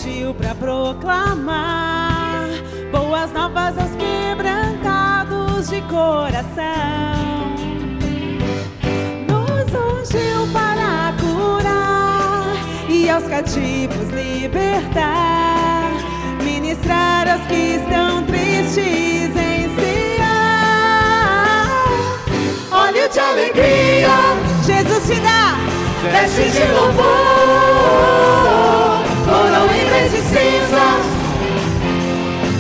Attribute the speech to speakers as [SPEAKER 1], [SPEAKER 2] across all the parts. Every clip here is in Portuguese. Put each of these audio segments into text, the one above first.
[SPEAKER 1] ungiu para proclamar boas novas aos quebrantados de coração. Nos ungiu para curar e aos cativos libertar, ministrar aos que estão tristes em Sião. Óleo de alegria Jesus te dá, vestes de louvor, coroa em vez de cinzas,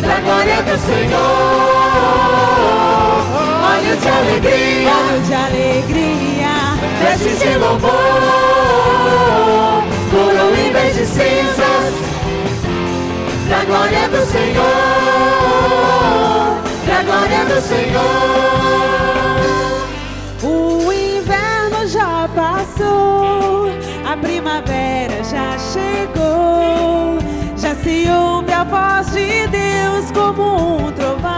[SPEAKER 1] da glória do Senhor. Óleo de alegria, vestes de louvor, coroa em vez de cinzas, da glória do Senhor, da glória do Senhor. O inverno já passou, a primavera já chegou, já se ouve a voz de Deus como um trovão.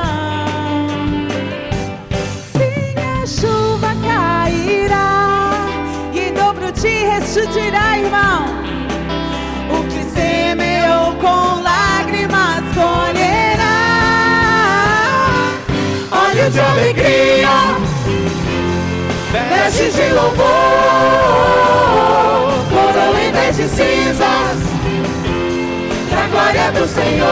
[SPEAKER 1] Sim, a chuva cairá e em dobro de restituirá, irmão. O que semeou com lágrimas colherá. Óleo de alegria, vestes de louvor, coroa em vez de cinzas, da glória do Senhor.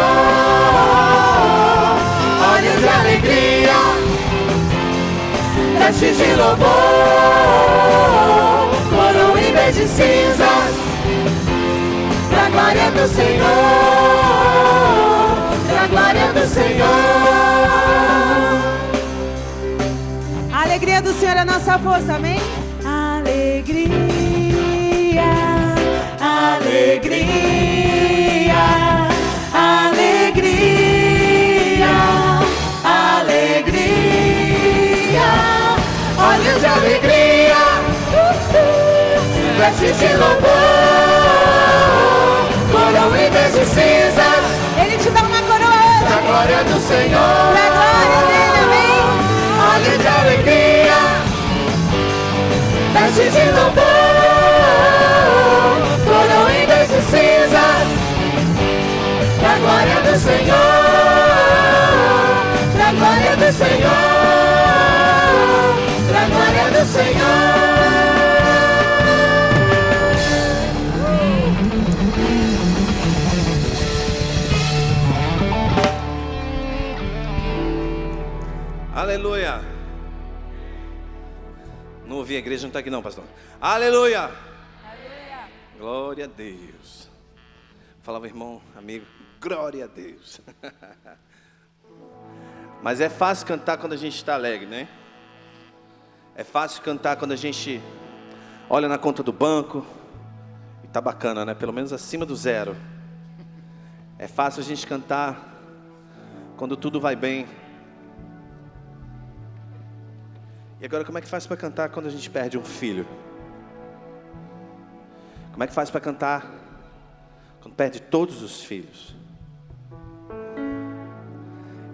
[SPEAKER 1] Óleo de alegria, vestes de louvor, coroa em vez de cinzas, da glória do Senhor, da glória do Senhor. A alegria do Senhor é a nossa força, amém? Alegria, alegria, alegria, alegria. Olhos de alegria, vestes de louvor, coroa em vez de cinzas. Ele te dá uma coroa hoje, da glória do Senhor, da glória dele, amém? Óleo de alegria, vestes de louvor, coroa em vez de cinzas, da glória do Senhor, da glória do Senhor, da glória do Senhor.
[SPEAKER 2] Aleluia. Não ouvi, a igreja não está aqui não, pastor. Aleluia.
[SPEAKER 1] Aleluia.
[SPEAKER 2] Glória a Deus. Falava, irmão, amigo, glória a Deus. Mas é fácil cantar quando a gente está alegre, né? É fácil cantar quando a gente olha na conta do banco e tá bacana, né? Pelo menos acima do zero. É fácil a gente cantar quando tudo vai bem. E agora, como é que faz para cantar quando a gente perde um filho? Como é que faz para cantar quando perde todos os filhos?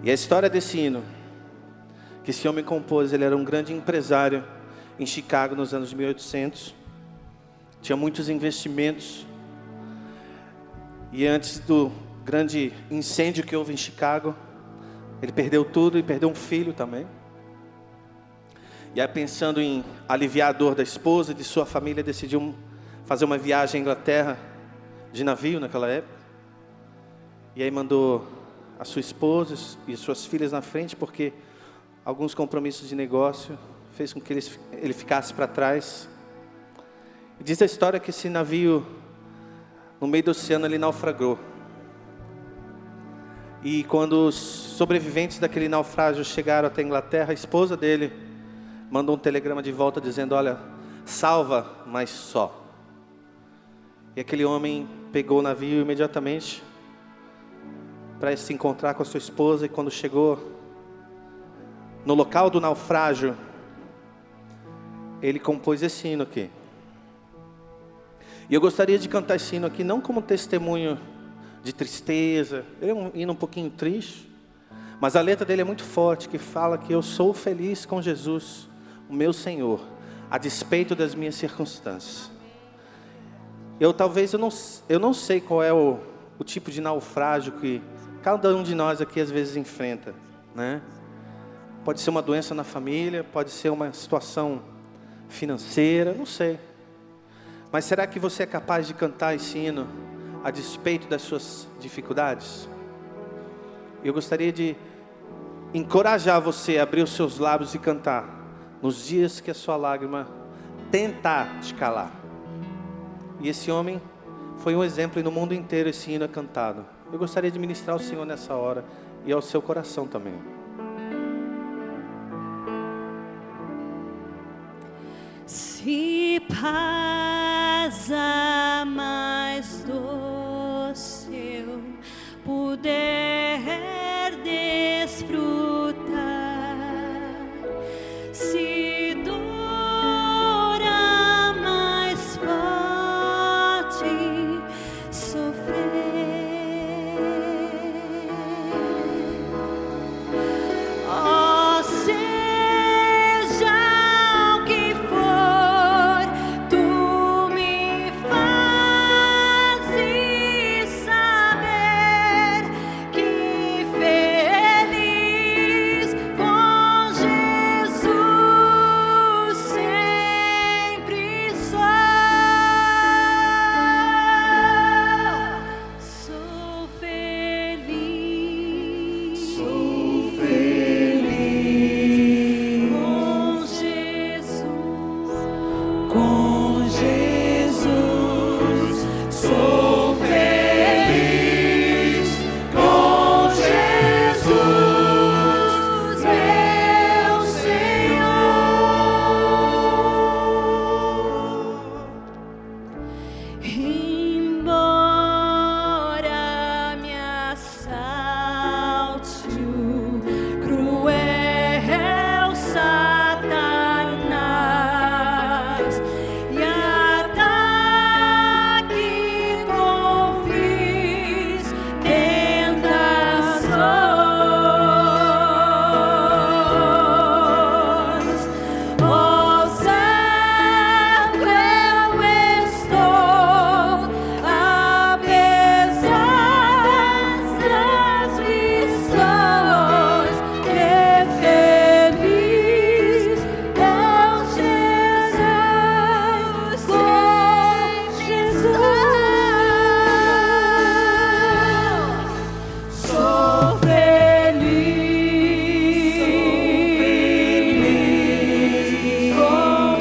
[SPEAKER 2] E a história desse hino, que esse homem compôs, ele era um grande empresário em Chicago nos anos 1800. Tinha muitos investimentos. E antes do grande incêndio que houve em Chicago, ele perdeu tudo e perdeu um filho também. E aí, pensando em aliviar a dor da esposa e de sua família, decidiu fazer uma viagem à Inglaterra de navio naquela época. E aí mandou a sua esposa e suas filhas na frente, porque alguns compromissos de negócio fez com que ele ficasse para trás. E diz a história que esse navio, no meio do oceano, ele naufragou. E quando os sobreviventes daquele naufrágio chegaram até a Inglaterra, a esposa dele mandou um telegrama de volta dizendo: olha, salva, mas só. E aquele homem pegou o navio imediatamente para se encontrar com a sua esposa. E quando chegou no local do naufrágio, ele compôs esse hino aqui. E eu gostaria de cantar esse hino aqui não como testemunho de tristeza. Ele é um hino um pouquinho triste, mas a letra dele é muito forte, que fala que eu sou feliz com Jesus, o meu Senhor, a despeito das minhas circunstâncias. Eu não sei qual é o o tipo de naufrágio que cada um de nós aqui às vezes enfrenta, né? Pode ser uma doença na família, pode ser uma situação financeira, não sei. Mas será que você é capaz de cantar esse hino a despeito das suas dificuldades? Eu gostaria de encorajar você a abrir os seus lábios e cantar nos dias que a sua lágrima tentar te calar. E esse homem foi um exemplo, e no mundo inteiro esse hino é cantado. Eu gostaria de ministrar ao Senhor nessa hora e ao seu coração também.
[SPEAKER 1] Se paz a mais doce eu puder desfrutar, se dor a mais forte sofrer, ó, seja o que for, tu me fazes saber que feliz com Jesus sempre sou. Sou feliz com Jesus, sou feliz com Jesus, meu Senhor. Embora me assalte o cruel Satanás e ataque com vis tentações, ó, certo eu estou, apesar das aflições, que feliz é o Jesus, com Jesus. Sou feliz com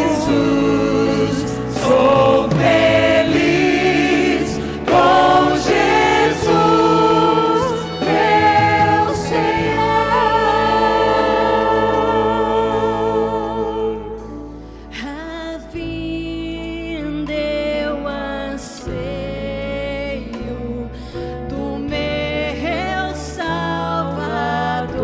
[SPEAKER 1] Jesus, sou feliz com Jesus, meu Senhor. A vinda eu anseio do meu Salvador,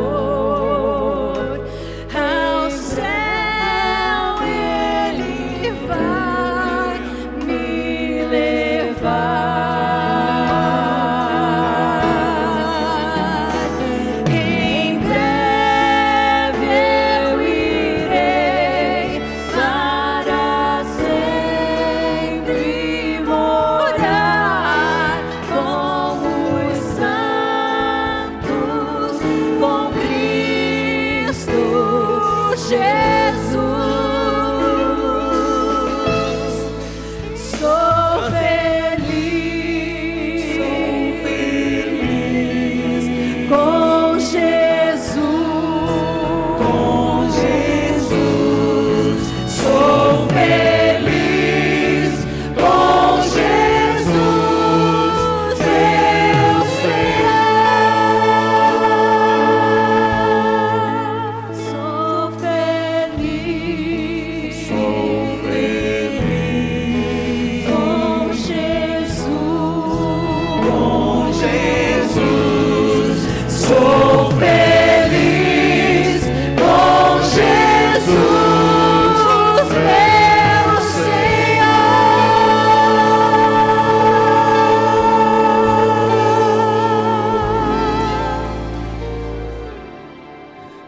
[SPEAKER 1] ao céu Ele vai me levar. Em breve eu irei para sempre morar com os santos, com Cristo Jesus. Sou feliz com Jesus, sou feliz com Jesus, meu Senhor. Sou feliz com Jesus, sou feliz com Jesus, meu Senhor.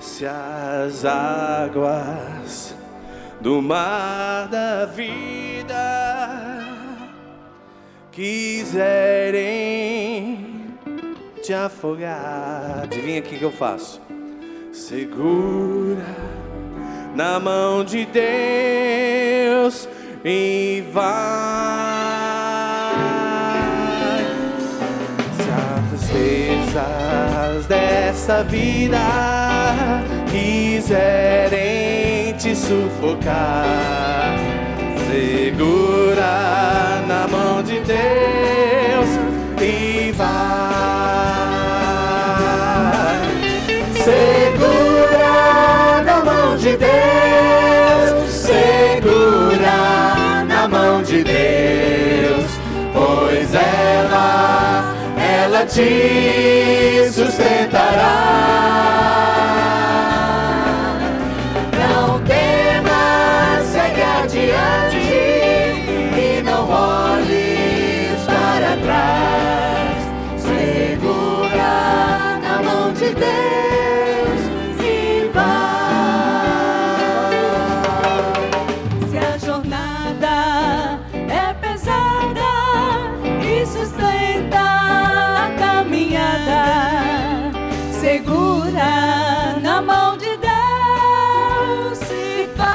[SPEAKER 2] Se as águas do mar da vida quiserem te afogar, adivinha o que eu faço? Segura na mão de Deus e vai. Se as tristezas dessa vida quiserem te sufocar, segura na mão de Deus e vai. Segura na mão de Deus, segura na mão de Deus, pois ela te sustentará. Não temas, segue adiante e não olhes para trás. Segura na mão de Deus e vai.
[SPEAKER 1] Se a jornada é pesada e sustenta a caminhada, segura na mão de Deus e vai.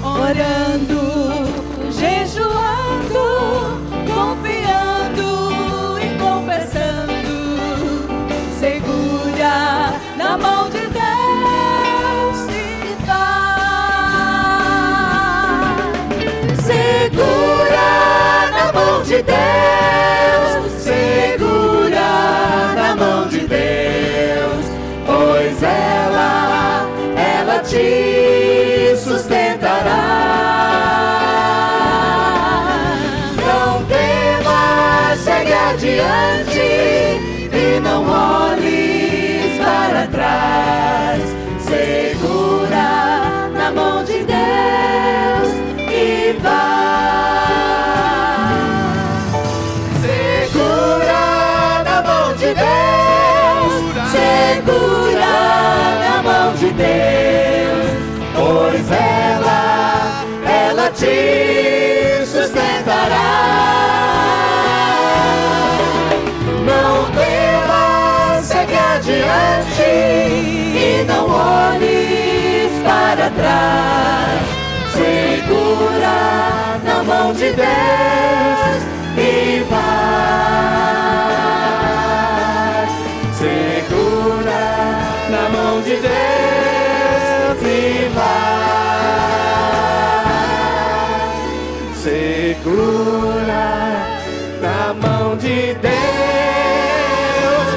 [SPEAKER 1] Orando, jejuando, confiando e confessando, segura na mão de Deus e vai. Segura na mão de Deus, segura na mão de Deus, pois ela te sustentará. Não temas, segue adiante e não olhes para trás. Segura na mão de Deus e vai. Segura na mão de Deus, segura na mão de Deus, pois ela te sustentará. Não temas, segue adiante e não olhes para trás. Segura na mão de Deus e vai. Segura na mão de Deus e vai. Segura na mão de Deus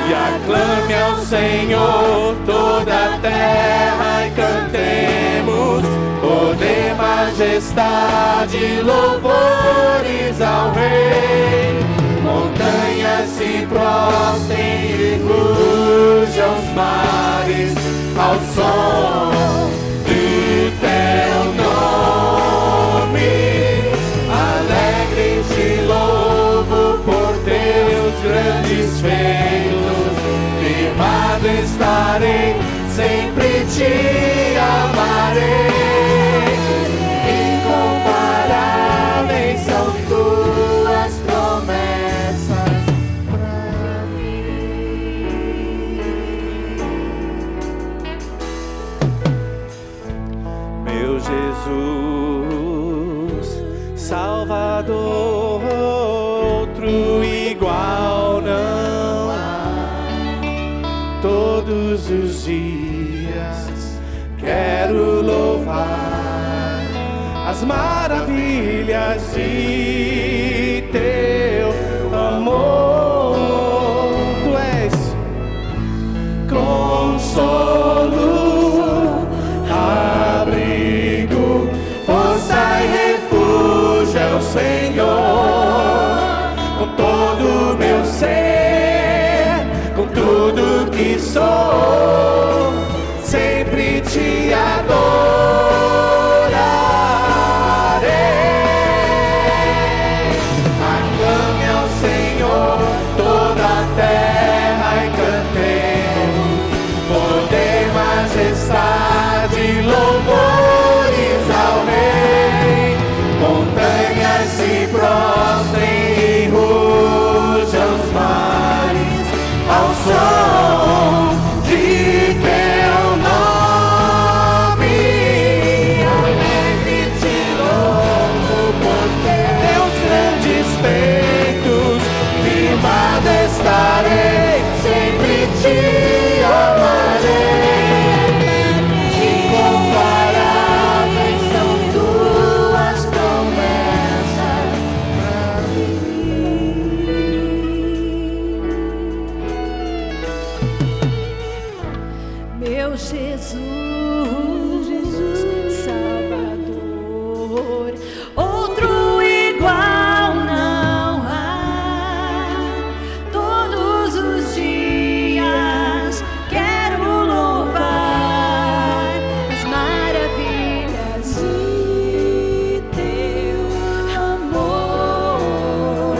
[SPEAKER 1] e aclame ao Senhor toda a terra e cantemos poder, majestade, louvores ao Rei. Montanhas se prostrem e rujam os mares ao som do teu nome. Alegre te louvo por teus grandes feitos. Firmado estarei, sempre te amarei. Incomparáveis são tuas promessas pra mim. Meu Jesus, Salvador, outro igual não há. Todos os dias quero louvar as maravilhas de teu amor. Tu és consolo, abrigo, força e refúgio é o Senhor. Com todo o meu ser, com tudo que sou, sempre te adorarei. Aclame ao Senhor toda a terra e cantemos poder, majestade, louvores ao Rei. meu Jesus, Salvador. Outro igual não há. Todos os dias quero louvar as maravilhas de teu amor.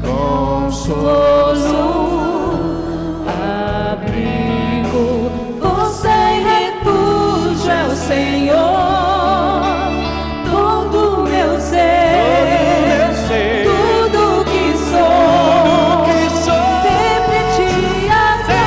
[SPEAKER 1] Consolo, abrigo, força e refúgio é o Senhor. Todo meu ser, tudo que sou, sempre te amarei.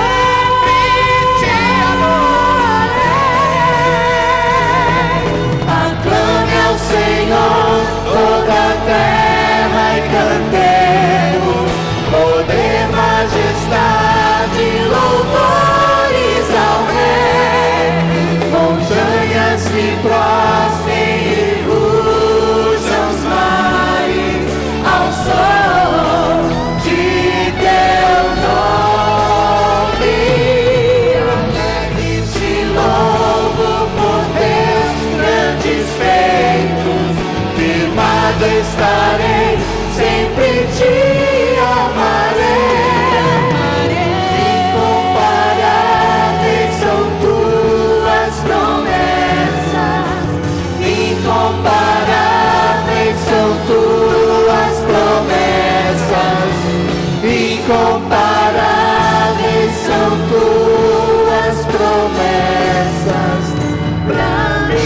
[SPEAKER 1] Aclame ao Senhor toda a terra e cantemos poder, majestade, louvores ao Rei. Montanhas se prostrem e rujam os mares ao som de teu nome. Alegre te louvo por teus grandes feitos, firmado estarei, sempre te amarei. Incomparáveis são tuas promessas, incomparáveis são tuas promessas, incomparáveis são tuas promessas pra mim.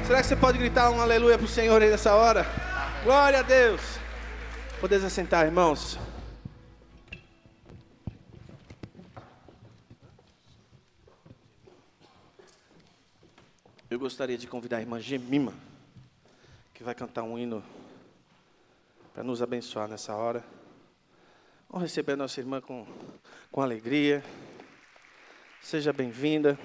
[SPEAKER 2] Será que você pode gritar um aleluia para o Senhor aí nessa hora? Glória a Deus. Podeis assentar, irmãos. Eu gostaria de convidar a irmã Gemima, que vai cantar um hino para nos abençoar nessa hora. Vamos receber a nossa irmã com alegria. Seja bem-vinda.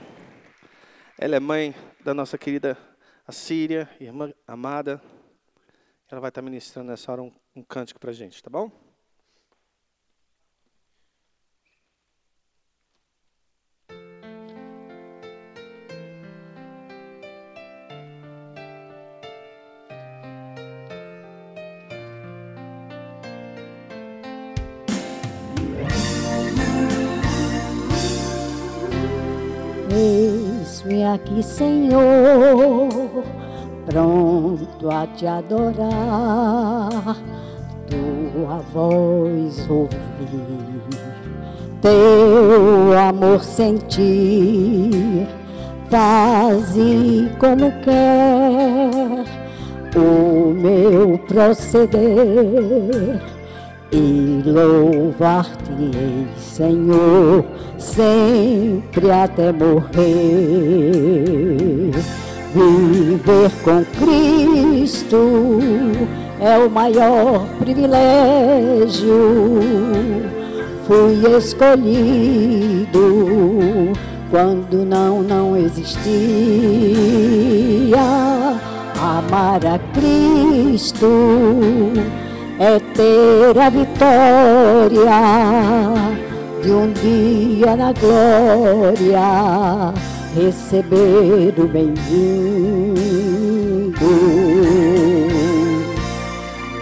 [SPEAKER 2] Ela é mãe da nossa querida Assíria, irmã amada. Ela vai estar ministrando nessa hora um cântico para a gente, tá bom?
[SPEAKER 3] Eis-me aqui, Senhor, pronto a te adorar, tua voz ouvir, teu amor sentir, faze como quer o meu proceder, e louvar-te-ei, Senhor, sempre até morrer. Viver com Cristo é o maior privilégio. Fui escolhido quando não existia. Amar a Cristo é ter a vitória de um dia na glória, receber o bem-vindo.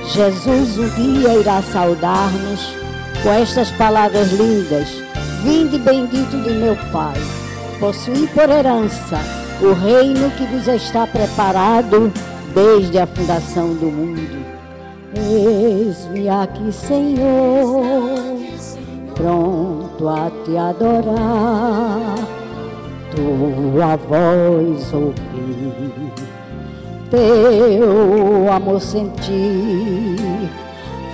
[SPEAKER 3] Jesus um dia irá saudar-nos com estas palavras lindas: vinde bendito de meu Pai, possuí por herança o reino que vos está preparado desde a fundação do mundo. Eis-me aqui, Senhor, pronto a te adorar, tua voz ouvir, teu amor sentir,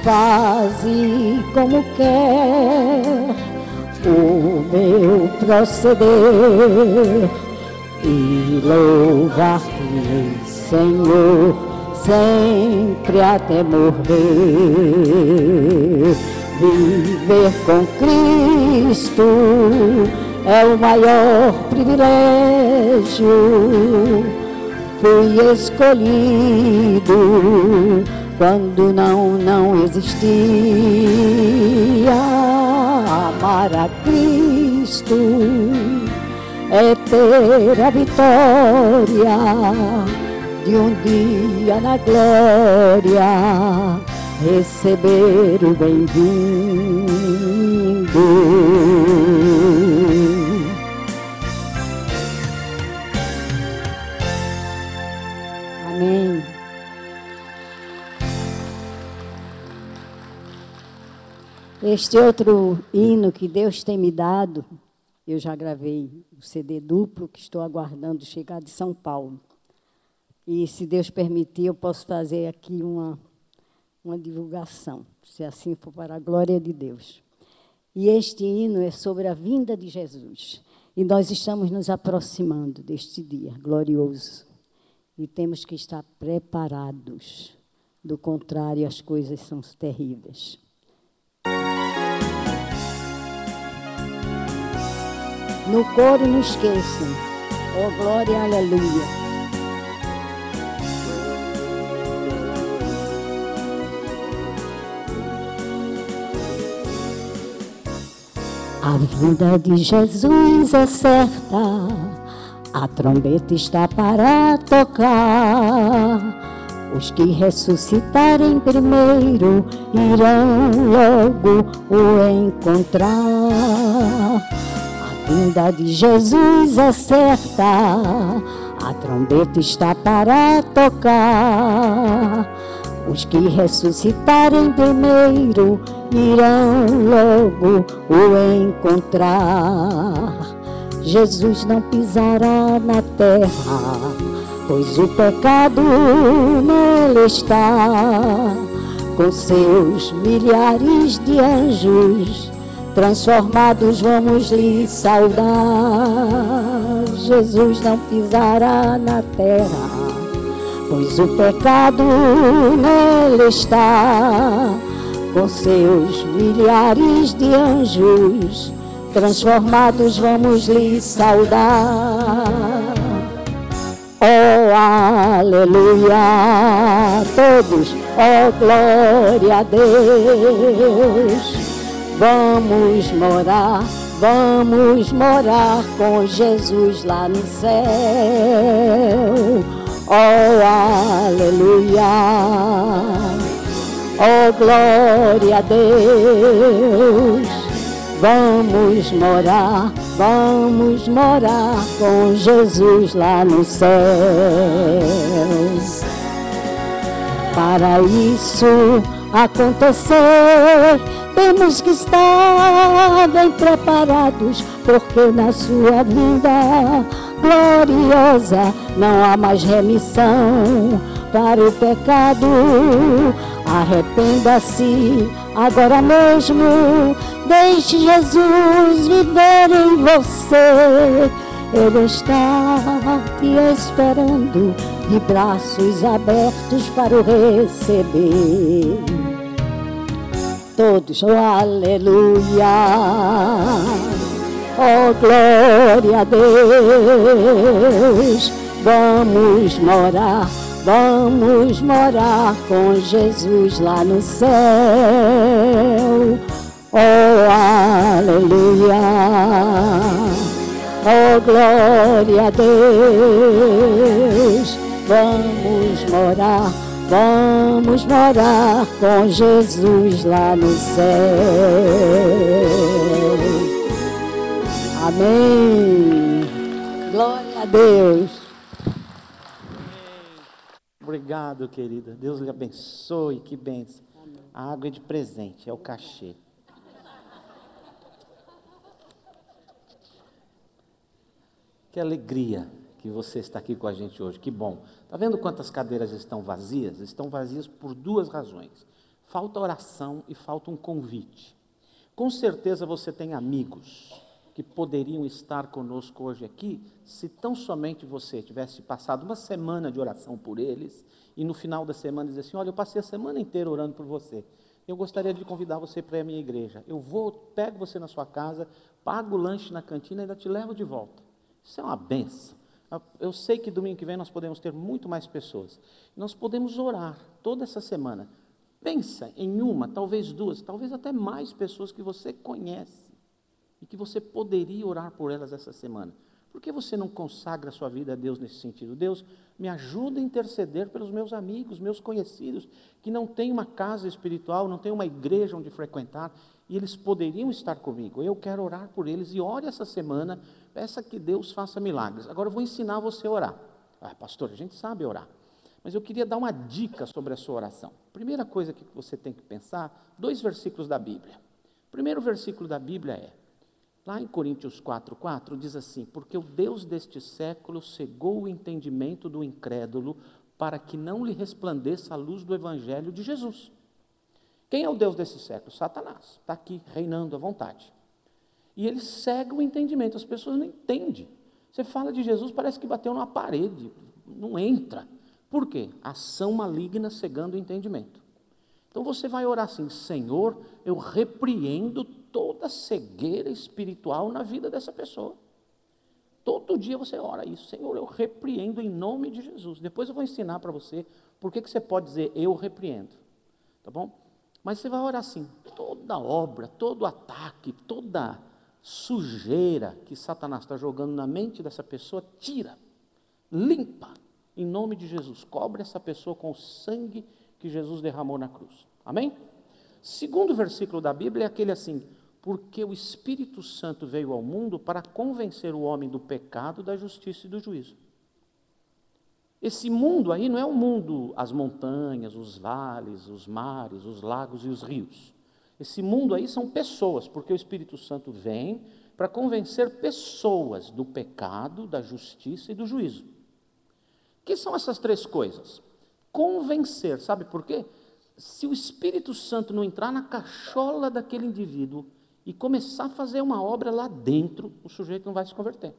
[SPEAKER 3] faze como quer o meu proceder, e louvar-te, Senhor, sempre até morrer. Viver com Cristo é o maior privilégio. Fui escolhido quando não existia. Amar a Cristo é ter a vitória de um dia na glória, receber o bem-vindo. Amém. Este outro hino que Deus tem me dado, eu já gravei o CD duplo, que estou aguardando chegar de São Paulo. E, se Deus permitir, eu posso fazer aqui uma divulgação, se assim for para a glória de Deus. E este hino é sobre a vinda de Jesus. E nós estamos nos aproximando deste dia glorioso. E temos que estar preparados. Do contrário, as coisas são terríveis. No coro não esqueçam. Oh, glória, aleluia. A vinda de Jesus é certa, a trombeta está para tocar. Os que ressuscitarem primeiro irão logo o encontrar. A vinda de Jesus é certa, a trombeta está para tocar. Os que ressuscitarem primeiro irão logo o encontrar. Jesus não pisará na terra, pois o pecado nele está. Com seus milhares de anjos transformados vamos lhe saudar. Jesus não pisará na terra, pois o pecado nele está. Com seus milhares de anjos transformados vamos lhe saudar. Oh, aleluia, todos, oh, glória a Deus. Vamos morar com Jesus lá no céu. Oh, aleluia, oh, glória a Deus. Vamos morar com Jesus lá no céu. Para isso acontecer, temos que estar bem preparados, porque na sua vinda gloriosa não há mais remissão para o pecado. Arrependa-se agora mesmo, deixe Jesus viver em você. Ele está te esperando de braços abertos para o receber. Todos, oh, aleluia, oh, glória a Deus. Vamos morar com Jesus lá no céu. Oh, aleluia, oh, glória a Deus. Vamos morar com Jesus lá no céu. Amém. Glória a Deus.
[SPEAKER 2] Obrigado, querida. Deus lhe abençoe, que bênção. A água é de presente, é o cachê. Que alegria que você está aqui com a gente hoje, que bom. Está vendo quantas cadeiras estão vazias? Estão vazias por duas razões. Falta oração e falta um convite. Com certeza você tem amigos que poderiam estar conosco hoje aqui, se tão somente você tivesse passado uma semana de oração por eles, e no final da semana dizer assim, olha, eu passei a semana inteira orando por você.
[SPEAKER 4] eu gostaria de convidar você para ir à minha igreja. Eu pego você na sua casa, pago o lanche na cantina e ainda te levo de volta. Isso é uma benção. Eu sei que domingo que vem nós podemos ter muito mais pessoas. Nós podemos orar toda essa semana. Pensa em uma, talvez duas, talvez até mais pessoas que você conhece e que você poderia orar por elas essa semana. Por que você não consagra a sua vida a Deus nesse sentido? Deus, me ajuda a interceder pelos meus amigos, meus conhecidos, que não têm uma casa espiritual, não têm uma igreja onde frequentar, e eles poderiam estar comigo. Eu quero orar por eles, e ore essa semana, peça que Deus faça milagres. Agora eu vou ensinar você a orar. Pastor, a gente sabe orar, mas eu queria dar uma dica sobre a sua oração. Primeira coisa que você tem que pensar, 2 versículos da Bíblia. O primeiro versículo da Bíblia é, lá em Coríntios 4:4, diz assim: porque o Deus deste século cegou o entendimento do incrédulo, para que não lhe resplandeça a luz do Evangelho de Jesus. Quem é o Deus desse século? Satanás, está aqui reinando à vontade. E ele cega o entendimento, as pessoas não entendem. Você fala de Jesus, parece que bateu numa parede, não entra. Por quê? Ação maligna cegando o entendimento. Então você vai orar assim: Senhor, eu repreendo toda cegueira espiritual na vida dessa pessoa. Todo dia você ora isso: Senhor, eu repreendo em nome de Jesus. Depois eu vou ensinar para você por que você pode dizer eu repreendo, tá bom? Mas você vai orar assim: toda obra, todo ataque, toda sujeira que Satanás está jogando na mente dessa pessoa, tira, limpa, em nome de Jesus. Cobre essa pessoa com o sangue que Jesus derramou na cruz. Amém? Segundo versículo da Bíblia é aquele assim: porque o Espírito Santo veio ao mundo para convencer o homem do pecado, da justiça e do juízo. Esse mundo aí não é o mundo, as montanhas, os vales, os mares, os lagos e os rios. Esse mundo aí são pessoas, porque o Espírito Santo vem para convencer pessoas do pecado, da justiça e do juízo. O que são essas 3 coisas? Convencer, sabe por quê? Se o Espírito Santo não entrar na cachola daquele indivíduo e começar a fazer uma obra lá dentro, o sujeito não vai se converter.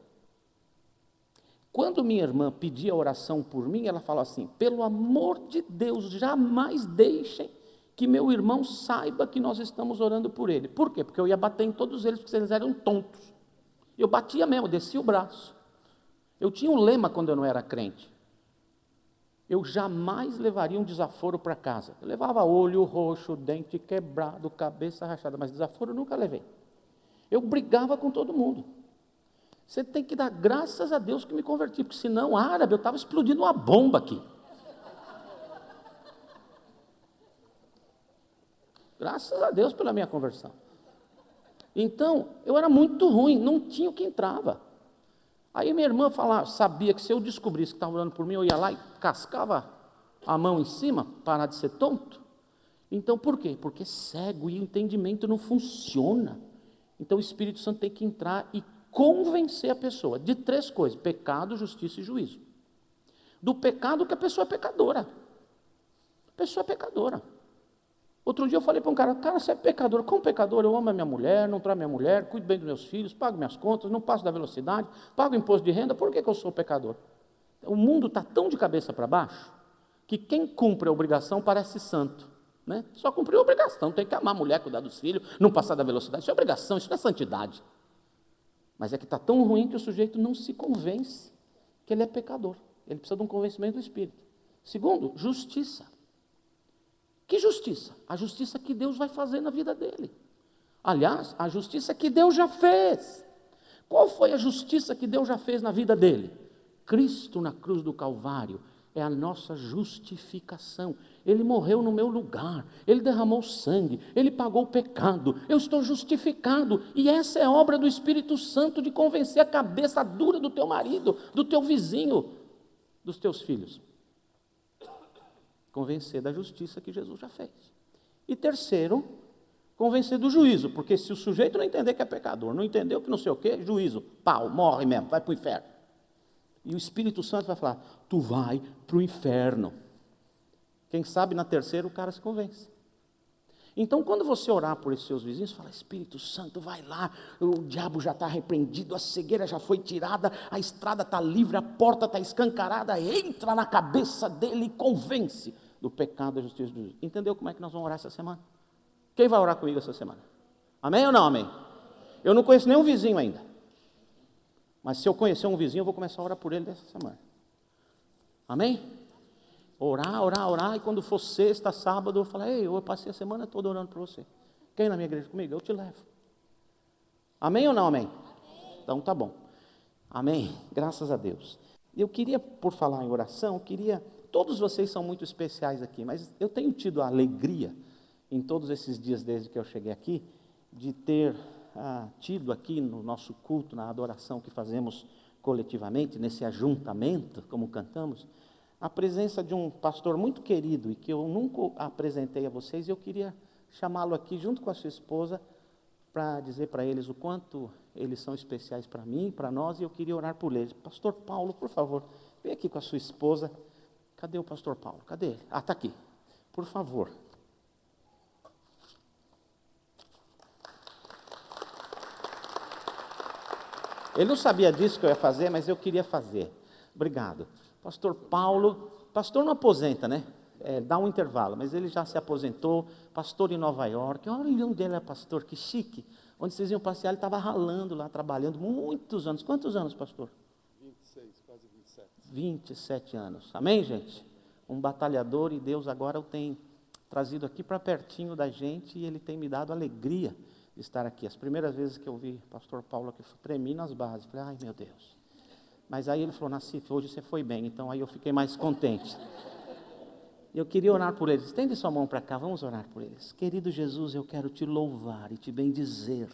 [SPEAKER 4] Quando minha irmã pedia oração por mim, ela falou assim: pelo amor de Deus, jamais deixem que meu irmão saiba que nós estamos orando por ele. Por quê? Porque eu ia bater em todos eles, porque eles eram tontos. Eu batia mesmo, eu descia o braço. Eu tinha um lema quando eu não era crente: eu jamais levaria um desaforo para casa. Eu levava olho roxo, dente quebrado, cabeça rachada, mas desaforo eu nunca levei. Eu brigava com todo mundo. Você tem que dar graças a Deus que me converti, porque senão, árabe, eu estava explodindo uma bomba aqui. Graças a Deus pela minha conversão. Então, eu era muito ruim, não tinha o que entrava. Aí minha irmã sabia que se eu descobrisse que estava orando por mim, eu ia lá e cascava a mão em cima, parar de ser tonto. Então, por quê? Porque cego e o entendimento não funciona. Então, o Espírito Santo tem que entrar e convencer a pessoa de 3 coisas: pecado, justiça e juízo. Do pecado, que a pessoa é pecadora. A pessoa é pecadora. Outro dia eu falei para um cara: você é pecador. Como pecador? Eu amo a minha mulher, não traio minha mulher, cuido bem dos meus filhos, pago minhas contas, não passo da velocidade, pago imposto de renda. Por que eu sou pecador? O mundo está tão de cabeça para baixo que quem cumpre a obrigação parece santo, né? Só cumpriu a obrigação, tem que amar a mulher, cuidar dos filhos, não passar da velocidade. Isso é obrigação, isso não é santidade. Mas é que está tão ruim que o sujeito não se convence que ele é pecador. Ele precisa de um convencimento do Espírito. Segundo, justiça. Que justiça? A justiça que Deus vai fazer na vida dele. Aliás, a justiça que Deus já fez. Qual foi a justiça que Deus já fez na vida dele? Cristo na cruz do Calvário é a nossa justificação. Ele morreu no meu lugar, Ele derramou sangue, Ele pagou o pecado, eu estou justificado. E essa é a obra do Espírito Santo, de convencer a cabeça dura do teu marido, do teu vizinho, dos teus filhos. Convencer da justiça que Jesus já fez. E terceiro, convencer do juízo, porque se o sujeito não entender que é pecador, não entendeu que não sei o que, juízo, pau, morre mesmo, vai para o inferno. E o Espírito Santo vai falar: tu vai para o inferno. Quem sabe na terceira o cara se convence. Então, quando você orar por esses seus vizinhos, fala: Espírito Santo, vai lá, o diabo já está repreendido, a cegueira já foi tirada, a estrada está livre, a porta está escancarada, entra na cabeça dele e convence do pecado, da justiça e do juízo. Entendeu como é que nós vamos orar essa semana? Quem vai orar comigo essa semana? Amém ou não amém? Eu não conheço nenhum vizinho ainda. Mas se eu conhecer um vizinho, eu vou começar a orar por ele dessa semana. Amém? Orar, orar, orar. E quando for sexta, sábado, eu vou falar: ei, eu passei a semana toda orando por você. Quem na minha igreja comigo? Eu te levo. Amém ou não amém? Então tá bom. Amém. Graças a Deus. Eu queria, por falar em oração, todos vocês são muito especiais aqui, mas eu tenho tido a alegria, em todos esses dias desde que eu cheguei aqui, de ter tido aqui no nosso culto, na adoração que fazemos coletivamente, nesse ajuntamento, como cantamos, a presença de um pastor muito querido e que eu nunca apresentei a vocês, e eu queria chamá-lo aqui junto com a sua esposa para dizer para eles o quanto eles são especiais para mim, para nós, e eu queria orar por eles. Pastor Paulo, por favor, vem aqui com a sua esposa. Cadê o pastor Paulo? Cadê ele? Está aqui. Por favor. Ele não sabia disso que eu ia fazer, mas eu queria fazer. Obrigado. Pastor Paulo, pastor não aposenta, né? Dá um intervalo, mas ele já se aposentou, pastor em Nova York. Olha onde ele é pastor, que chique. Onde vocês iam passear, ele estava ralando lá, trabalhando muitos anos. Quantos anos, pastor?
[SPEAKER 5] 26, quase 27.
[SPEAKER 4] 27 anos. Amém, gente? Um batalhador, e Deus agora o tem trazido aqui para pertinho da gente, e ele tem me dado alegria de estar aqui. As primeiras vezes que eu vi pastor Paulo aqui, tremi nas bases. Falei: ai, meu Deus. Mas aí ele falou: Nassif, hoje você foi bem. Então aí eu fiquei mais contente. Eu queria orar por eles. Estende sua mão para cá, vamos orar por eles. Querido Jesus, eu quero te louvar e te bendizer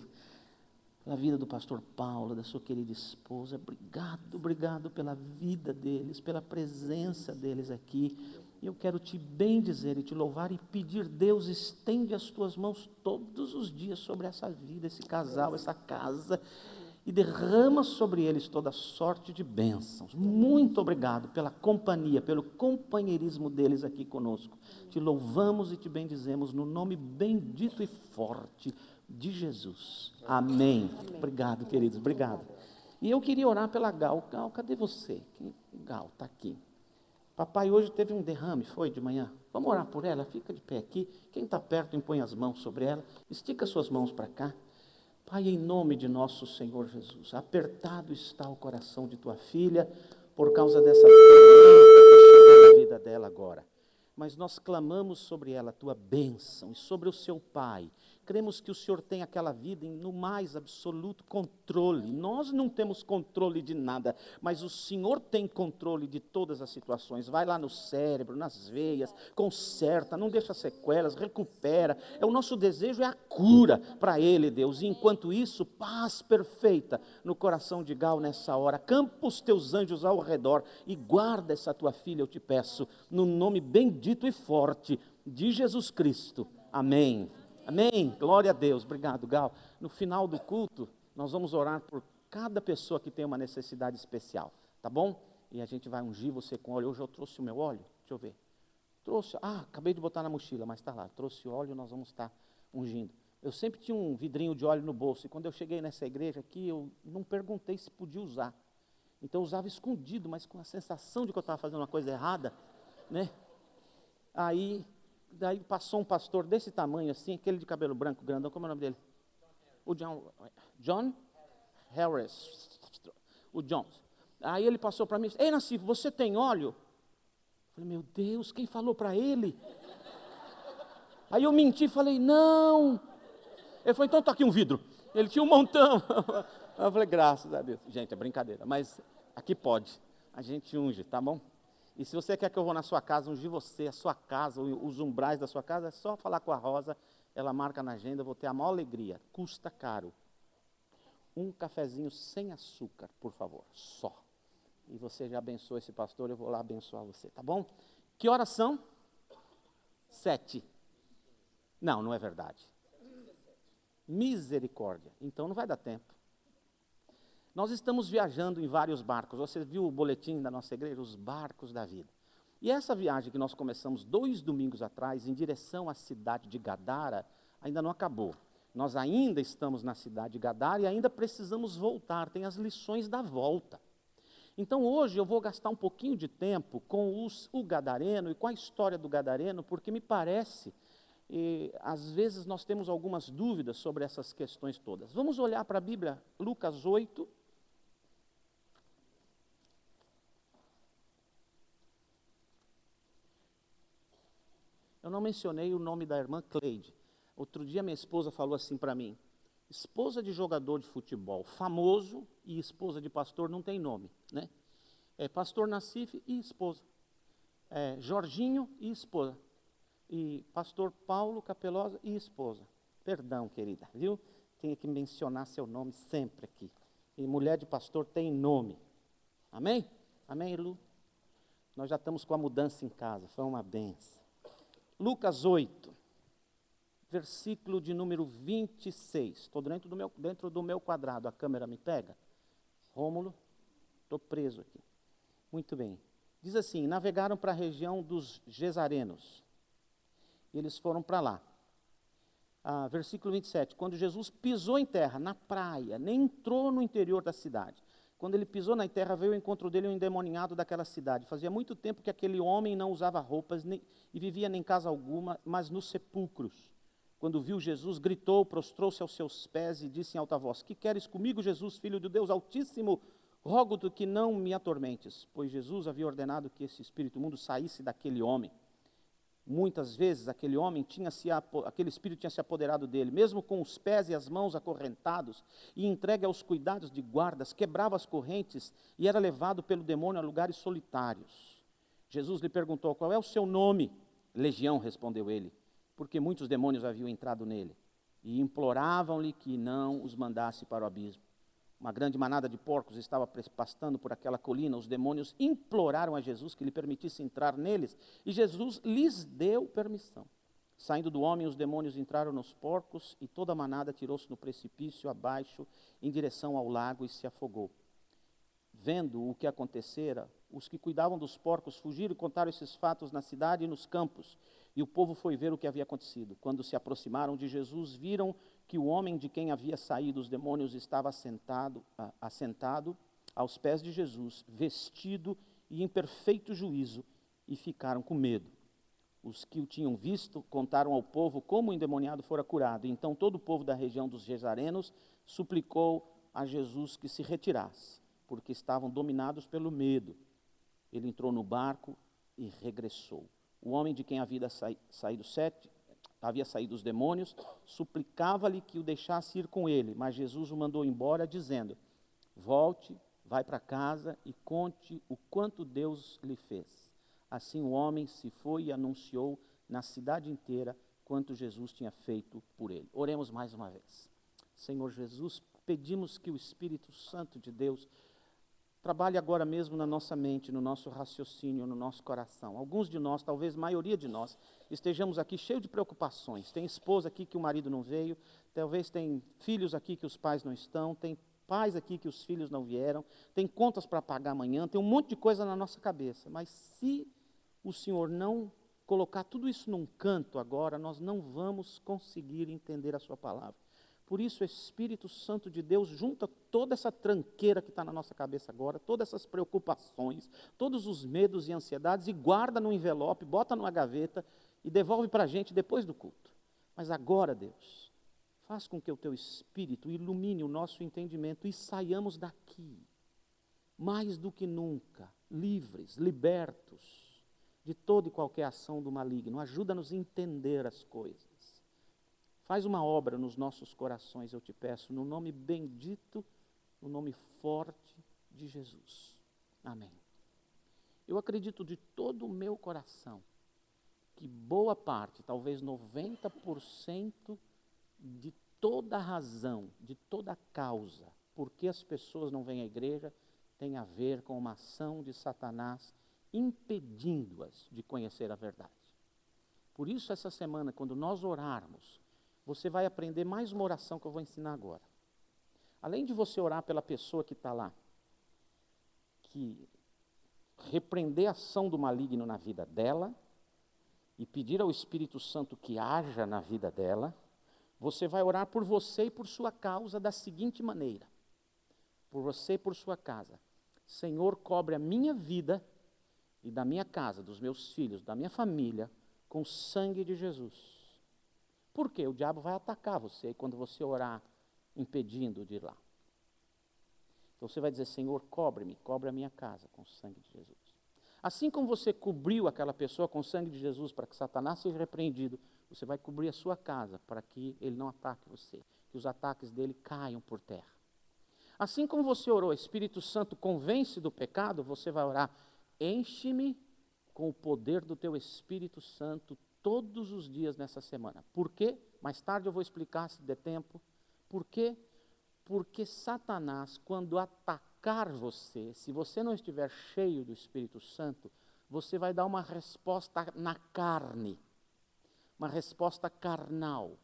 [SPEAKER 4] pela vida do pastor Paulo, da sua querida esposa. Obrigado, obrigado pela vida deles, pela presença deles aqui. Eu quero te bendizer e te louvar e pedir: Deus, estende as tuas mãos todos os dias sobre essa vida, esse casal, essa casa, e derrama sobre eles toda sorte de bênçãos. Muito obrigado pela companhia, pelo companheirismo deles aqui conosco. Te louvamos e te bendizemos no nome bendito e forte de Jesus. Amém. Obrigado, queridos, obrigado. E eu queria orar pela Gal. Gal, cadê você? Gal, está aqui. Papai hoje teve um derrame, foi de manhã. Vamos orar por ela? Fica de pé aqui. Quem está perto, impõe as mãos sobre ela. Estica suas mãos para cá. Pai, em nome de nosso Senhor Jesus, apertado está o coração de tua filha por causa dessa tormenta que chegou na vida dela agora. Mas nós clamamos sobre ela a tua bênção e sobre o seu pai. Cremos que o Senhor tem aquela vida no mais absoluto controle. Nós não temos controle de nada, mas o Senhor tem controle de todas as situações. Vai lá no cérebro, nas veias, conserta, não deixa sequelas, recupera. O nosso desejo é a cura para ele, Deus. E enquanto isso, paz perfeita no coração de Gal nessa hora. Campa os teus anjos ao redor e guarda essa tua filha, eu te peço, no nome bendito e forte de Jesus Cristo. Amém. Amém, glória a Deus, obrigado, Gal. No final do culto, nós vamos orar por cada pessoa que tem uma necessidade especial, tá bom? E a gente vai ungir você com óleo. Hoje eu trouxe o meu óleo, deixa eu ver. Trouxe, acabei de botar na mochila, mas está lá. Trouxe óleo, nós vamos estar ungindo. Eu sempre tinha um vidrinho de óleo no bolso, e quando eu cheguei nessa igreja aqui, eu não perguntei se podia usar. Então eu usava escondido, mas com a sensação de que eu estava fazendo uma coisa errada, né? Daí passou um pastor desse tamanho assim, aquele de cabelo branco, grandão, como é o nome dele? O John Harris. O John. Aí ele passou para mim e disse: ei, Nassif, você tem óleo? Eu falei: meu Deus, quem falou para ele? Aí eu menti e falei: não. Ele falou: então está aqui um vidro. Ele tinha um montão. Eu falei: graças a Deus. Gente, é brincadeira, mas aqui pode. A gente unge, tá bom? E se você quer que eu vou na sua casa, ungir você, a sua casa, os umbrais da sua casa, é só falar com a Rosa, ela marca na agenda, eu vou ter a maior alegria. Custa caro. Um cafezinho sem açúcar, por favor, só. E você já abençoa esse pastor, eu vou lá abençoar você, tá bom? Que horas são? 7. Não é verdade. Misericórdia. Então não vai dar tempo. Nós estamos viajando em vários barcos. Você viu o boletim da nossa igreja? Os barcos da vida. E essa viagem que nós começamos 2 domingos atrás, em direção à cidade de Gadara, ainda não acabou. Nós ainda estamos na cidade de Gadara e ainda precisamos voltar. Tem as lições da volta. Então hoje eu vou gastar um pouquinho de tempo com o gadareno e com a história do gadareno, porque me parece E às vezes nós temos algumas dúvidas sobre essas questões todas. Vamos olhar para a Bíblia, Lucas 8. Eu não mencionei o nome da irmã Cleide. Outro dia minha esposa falou assim para mim: esposa de jogador de futebol famoso e esposa de pastor não tem nome, né? É pastor Nassif e esposa. Jorginho e esposa. E pastor Paulo Capelosa e esposa. Perdão, querida, viu? Tenho que mencionar seu nome sempre aqui. E mulher de pastor tem nome. Amém? Amém, Lu? Nós já estamos com a mudança em casa, foi uma benção. Lucas 8, versículo de número 26. Estou dentro do meu quadrado, a câmera me pega? Rômulo, estou preso aqui. Muito bem. Diz assim: navegaram para a região dos Gesarenos. E eles foram para lá. Versículo 27. Quando Jesus pisou em terra, na praia, nem entrou no interior da cidade. Quando ele pisou na terra, veio ao encontro dele um endemoniado daquela cidade. Fazia muito tempo que aquele homem não usava roupas e vivia nem em casa alguma, mas nos sepulcros. Quando viu Jesus, gritou, prostrou-se aos seus pés e disse em alta voz: que queres comigo, Jesus, filho de Deus Altíssimo? Rogo-te que não me atormentes. Pois Jesus havia ordenado que esse espírito imundo saísse daquele homem. Muitas vezes aquele espírito tinha se apoderado dele, mesmo com os pés e as mãos acorrentados e entregue aos cuidados de guardas, quebrava as correntes e era levado pelo demônio a lugares solitários. Jesus lhe perguntou: qual é o seu nome? Legião, respondeu ele, porque muitos demônios haviam entrado nele, e imploravam-lhe que não os mandasse para o abismo. Uma grande manada de porcos estava pastando por aquela colina. Os demônios imploraram a Jesus que lhe permitisse entrar neles, e Jesus lhes deu permissão. Saindo do homem, os demônios entraram nos porcos, e toda a manada tirou-se no precipício abaixo, em direção ao lago, e se afogou. Vendo o que acontecera, os que cuidavam dos porcos fugiram e contaram esses fatos na cidade e nos campos. E o povo foi ver o que havia acontecido. Quando se aproximaram de Jesus, viram que o homem de quem havia saído os demônios estava assentado aos pés de Jesus, vestido e em perfeito juízo, e ficaram com medo. Os que o tinham visto contaram ao povo como o endemoniado fora curado. Então todo o povo da região dos Gesarenos suplicou a Jesus que se retirasse, porque estavam dominados pelo medo. Ele entrou no barco e regressou. O homem de quem havia saído os demônios suplicava-lhe que o deixasse ir com ele, mas Jesus o mandou embora, dizendo: volte, vai para casa e conte o quanto Deus lhe fez. Assim o homem se foi e anunciou na cidade inteira quanto Jesus tinha feito por ele. Oremos mais uma vez. Senhor Jesus, pedimos que o Espírito Santo de Deus trabalhe agora mesmo na nossa mente, no nosso raciocínio, no nosso coração. Alguns de nós, talvez a maioria de nós, estejamos aqui cheios de preocupações. Tem esposa aqui que o marido não veio, talvez tem filhos aqui que os pais não estão, tem pais aqui que os filhos não vieram, tem contas para pagar amanhã, tem um monte de coisa na nossa cabeça. Mas se o Senhor não colocar tudo isso num canto agora, nós não vamos conseguir entender a sua palavra. Por isso, o Espírito Santo de Deus junta toda essa tranqueira que está na nossa cabeça agora, todas essas preocupações, todos os medos e ansiedades, e guarda no envelope, bota numa gaveta e devolve para a gente depois do culto. Mas agora, Deus, faz com que o Teu Espírito ilumine o nosso entendimento e saiamos daqui, mais do que nunca, livres, libertos de toda e qualquer ação do maligno. Ajuda-nos a entender as coisas. Faz uma obra nos nossos corações, eu te peço, no nome bendito, no nome forte de Jesus. Amém. Eu acredito de todo o meu coração que boa parte, talvez 90% de toda a razão, de toda a causa, por que as pessoas não vêm à igreja, tem a ver com uma ação de Satanás impedindo-as de conhecer a verdade. Por isso, essa semana, quando nós orarmos, você vai aprender mais uma oração que eu vou ensinar agora. Além de você orar pela pessoa que está lá, que repreender a ação do maligno na vida dela e pedir ao Espírito Santo que haja na vida dela, você vai orar por você e por sua causa da seguinte maneira: por você e por sua casa. Senhor, cobre a minha vida e da minha casa, dos meus filhos, da minha família, com o sangue de Jesus. Por quê? O diabo vai atacar você quando você orar impedindo de ir lá. Então você vai dizer, Senhor, cobre-me, cobre a minha casa com o sangue de Jesus. Assim como você cobriu aquela pessoa com o sangue de Jesus para que Satanás seja repreendido, você vai cobrir a sua casa para que ele não ataque você, que os ataques dele caiam por terra. Assim como você orou, Espírito Santo convence do pecado, você vai orar, enche-me com o poder do teu Espírito Santo todos os dias nessa semana. Por quê? Mais tarde eu vou explicar, se der tempo. Por quê? Porque Satanás, quando atacar você, se você não estiver cheio do Espírito Santo, você vai dar uma resposta na carne, uma resposta carnal.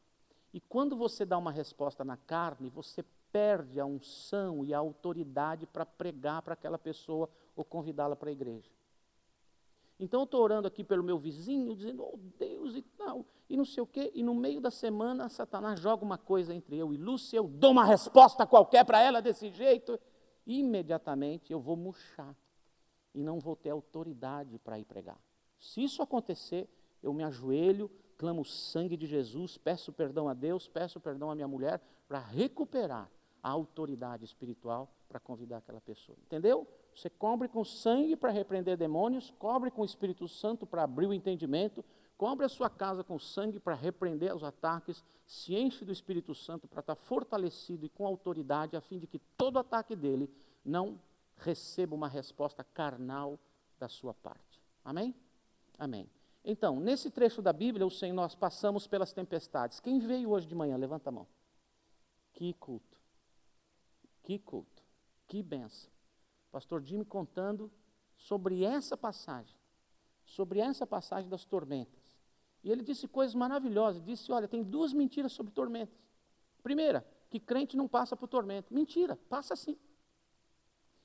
[SPEAKER 4] E quando você dá uma resposta na carne, você perde a unção e a autoridade para pregar para aquela pessoa ou convidá-la para a igreja. Então eu estou orando aqui pelo meu vizinho, dizendo, oh Deus e tal, e não sei o quê, e no meio da semana Satanás joga uma coisa entre eu e Lúcia, eu dou uma resposta qualquer para ela desse jeito, e imediatamente eu vou murchar, e não vou ter autoridade para ir pregar. Se isso acontecer, eu me ajoelho, clamo o sangue de Jesus, peço perdão a Deus, peço perdão à minha mulher, para recuperar a autoridade espiritual para convidar aquela pessoa. Entendeu? Você cobre com sangue para repreender demônios, cobre com o Espírito Santo para abrir o entendimento, cobre a sua casa com sangue para repreender os ataques, se enche do Espírito Santo para estar fortalecido e com autoridade, a fim de que todo ataque dele não receba uma resposta carnal da sua parte. Amém? Amém. Então, nesse trecho da Bíblia, nós passamos pelas tempestades. Quem veio hoje de manhã? Levanta a mão. Que culto. Que culto. Que bênção. Pastor Jimmy contando sobre essa passagem das tormentas. E ele disse coisas maravilhosas, disse, olha, tem 2 mentiras sobre tormentas. Primeira, que crente não passa por tormento. Mentira, passa sim.